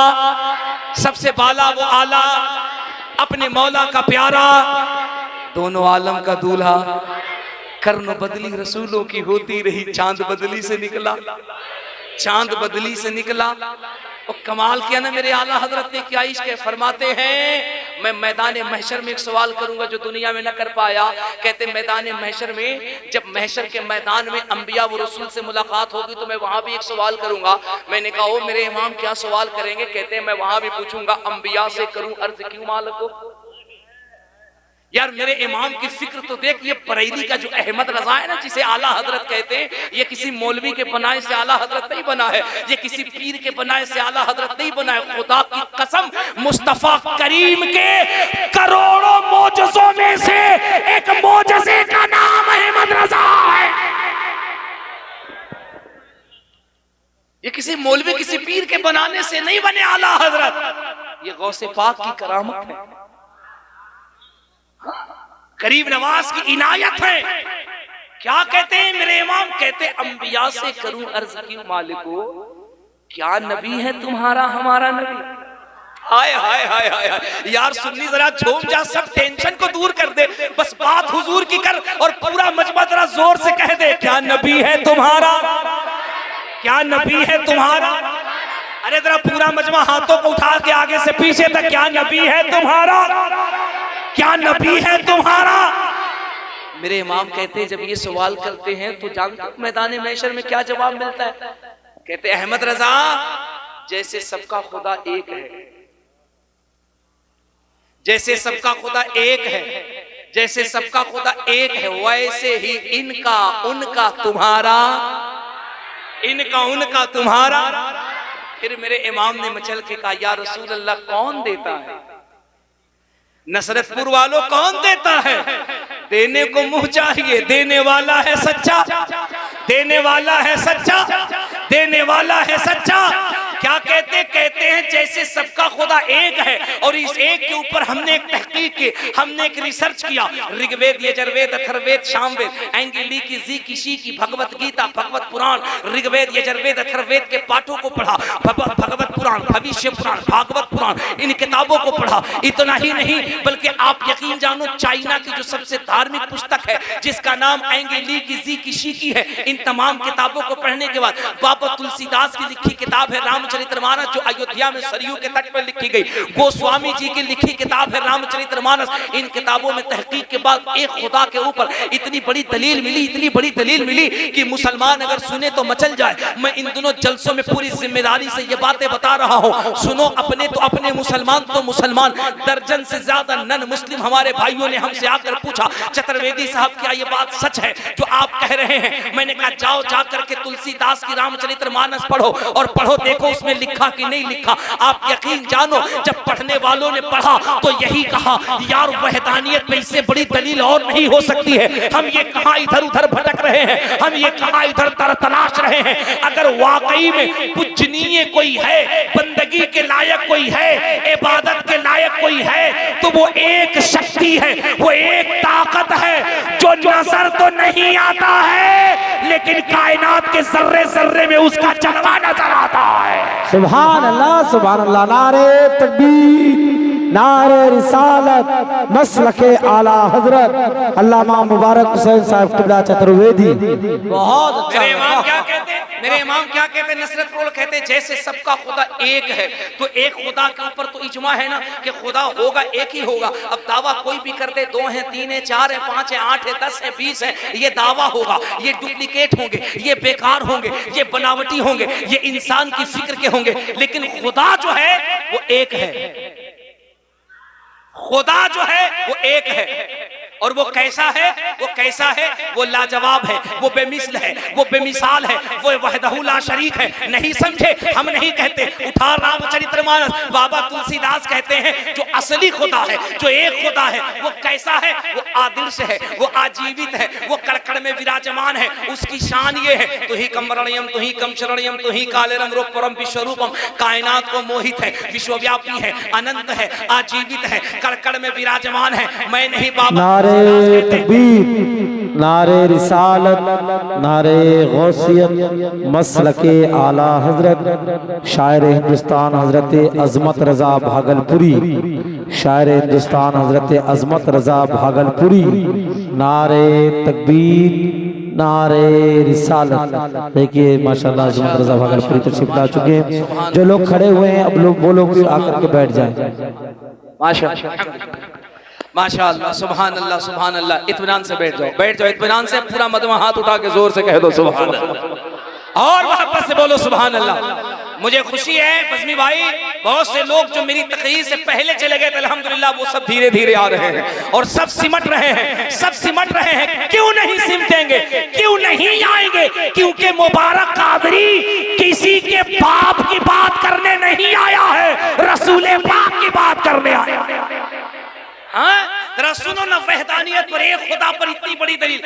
सबसे बाला वो आला, अपने मौला का प्यारा, दोनों आलम का दूल्हा। कर्न बदली रसूलों की होती रही, चांद बदली से निकला, चांद बदली से निकला। और कमाल किया ना मेरे आला हजरत ने, क्या इश्क है। फरमाते हैं मैं मैदान महशर में एक सवाल करूंगा जो दुनिया में न कर पाया। कहते मैदान महशर में, जब महशर के मैदान में अंबिया व रसूल से मुलाकात होगी तो मैं वहां भी एक सवाल करूंगा। मैंने कहा ओ मेरे इमाम क्या सवाल करेंगे। कहते हैं मैं वहां भी पूछूंगा अंबिया से करूं अर्ज क्यों मालिको। यार मेरे इमाम की फिक्र तो देख, ये बरेली का जो अहमद रजा है ना, जिसे आला हजरत कहते हैं, ये किसी मौलवी के बनाए से आला हजरत नहीं बना है, ये किसी पीर के बनाए से आला हजरत नहीं बना है। खुदा की कसम, मुस्तफा करीम के करोड़ों मोजज़ों में से एक मोजज़े का नाम अहमद रजा है। ये किसी मौलवी किसी पीर के बनाने से नहीं बने आला हजरत, ये गौसे पाक की करामत है, गरीब नवाज की इनायत है। क्या कहते हैं मेरे इमाम, कहते अंबिया से करूं अर्ज क्यों मालिको, क्या नबी है तुम्हारा हमारा नबी। हाय हाय हाय हाय यार, सुन्नी जरा झूम जा, सब टेंशन को दूर कर दे, बस बात हुजूर की कर और पूरा मजमा जरा जोर से कह दे, क्या नबी है तुम्हारा, क्या नबी है तुम्हारा। अरे जरा पूरा मजमा हाथों को उठा के आगे से पीछे तक, क्या नबी है तुम्हारा, क्या नबी है तुम्हारा। मेरे इमाम कहते हैं जब ये सवाल करते हैं तो जानते हो मैदान महशर में क्या जवाब मिलता है। कहते अहमद रजा, जैसे सबका खुदा एक है, जैसे सबका खुदा एक है, जैसे सबका खुदा एक है, वैसे ही इनका उनका तुम्हारा, इनका उनका तुम्हारा। फिर मेरे इमाम ने मचल के कहा या रसूल अल्लाह, कौन देता है, नसरतपुर वालों कौन देता है। देने को मुंह चाहिए, देने वाला है सच्चा, देने वाला है सच्चा, देने वाला है सच्चा। क्या कहते, कहते हैं जैसे सबका खुदा एक है और इस एक के ऊपर हमने एक तहकीक की, हमने एक रिसर्च किया। ऋग्वेद, यजुर्वेद, अथर्ववेद, सामवेद, एंगिली की, जी की, शी की, भगवत गीता, भगवत पुराण, ऋग्वेद, यजुर्वेद, अथर्ववेद के पाठों को पढ़ा, भगवत पुराण, भविष्य पुराण, भागवत पुराण, इन किताबों को पढ़ा। इतना ही नहीं बल्कि आप यकीन जानो चाइना की जो सबसे धार्मिक पुस्तक है जिसका नाम एंगे ली की जी की शी की है, इन तमाम किताबों को पढ़ने के बाद बाबा तुलसीदास की लिखी किताब है रामचरितमानस जो अयोध्या में सरयू के तट पर लिखी गई, गोस्वामी जी की लिखी किताब है रामचरितमानस। इन किताबों में तहकीक के बाद एक खुदा के ऊपर इतनी बड़ी दलील मिली, इतनी बड़ी दलील मिली कि मुसलमान अगर सुने तो मचल जाए। मैं इन दिनों जलसों में पूरी जिम्मेदारी से ये बातें बता रहा हूँ, सुनो अपने तो अपने, मुसलमान तो मुसलमान। दर्जन से ज्यादा नन मुस्लिम हमारे भाइयों ने हमसे आकर पूछा चतुर्वेदी साहब क्या ये बात सच है जो आप कह रहे हैं? मैंने कहा जाओ जाकर के तुलसीदास की रामचरितमानस पढ़ो और पढ़ो देखो उसमें लिखा कि नहीं लिखा। आप यकीन जानो जब पढ़ने वालों ने पढ़ा तो यही कहा यार वहदानियत में इससे बड़ी दलील और नहीं हो सकती है। हम ये कहां इधर उधर भटक रहे हैं, हम ये कहां इधर तलाश रहे हैं। अगर वाकई में पूजनीय कोई है, बंदगी के लायक कोई है, इबादत के लायक कोई है तो वो एक शक्ति है, वो एक ताकत है जो नजर तो नहीं आता है लेकिन कायनात के जर्रे जर्रे में उसका जलवा नजर आता है। सुभान अल्लाह, नारे तकबीर, नारे रिसालत, मसलके आला हजरत अल्लामा मुबारक हुसैन साहब किबला चतुर्वेदी। बहुत अच्छा। मेरे इमाम क्या कहते हैं? मेरे इमाम क्या कहते हैं? नसरत रोल कहते हैं जैसे सबका खुदा एक है तो एक खुदा के ऊपर तो इजमा है ना कि खुदा होगा, एक ही होगा। अब दावा कोई भी कर दे 2 हैं, 3 हैं, 4 हैं, 5 हैं, 8 हैं, 10 हैं, 20 हैं, ये दावा होगा, ये डुप्लीकेट होंगे, ये बेकार होंगे, ये बनावटी होंगे, ये इंसान की फिक्र के होंगे। लेकिन खुदा जो है वो एक है, खुदा जो है वो एक है। और वो कैसा है? वो कैसा है? वो लाजवाब है, वो बेमिसल है, वो बेमिसाल है, वो वहदहू ला शरीक है। नहीं समझे? हम नहीं कहते। उठा रामचरितमानस, बाबा तुलसीदास कहते हैं जो असली खुदा है, जो एक खुदा है वो कैसा है? वो आदिर्श है, वो आजीवित है, वो कड़कड़ में विराजमान है। उसकी शान ये है तु ही कमरणयम तु ही कम शरणयम तु ही कालेरम रूपरम विश्वरूपम। कायनात को मोहित है, विश्वव्यापी है, अनंत है, आजीवित है, कड़कड़ में विराजमान है। मैं नहीं बाबा। नारे तकबीर, नारे रिसालत, नारे गौसियत, मसलके आला हजरत शायर हिंदुस्तान हजरत अजमत रजा भागलपुरी, शायर हिंदुस्तान हजरत अजमत रजा भागलपुरी। नारे तकबीर, नारे रिसालत। देखिए माशाल्लाह अजमत रजा भागलपुरी तशरीफ ला चुके हैं। जो लोग खड़े हुए हैं अब लोग वो लोग भी आकर के बैठ जाएं। माशाअल्लाह, सुभान अल्लाह, सुभान अल्लाह। इत्मीनान से बैठ जाओ, बैठ जाओ इत्मीनान से। पूरा मजमा हाथ उठा के जोर से कह दो सुभान अल्लाह और मोहब्बत से बोलो सुभान अल्लाह। मुझे खुशी है बज़मी भाई, बहुत से लोग जो मेरी तकरीर से पहले चले गए थे अल्हम्दुलिल्लाह वो सब धीरे धीरे आ रहे हैं और सब सिमट रहे हैं, सब सिमट रहे हैं। क्यों नहीं सिमटेंगे? क्यों नहीं आएंगे? क्योंकि मुबारक कादरी किसी के बाप की बात करने नहीं आया है, रसूले पाक की बात करने आया है। हाँ, जरा सुनो ना, वहदानियत पर, एक खुदा पर इतनी बड़ी दलील।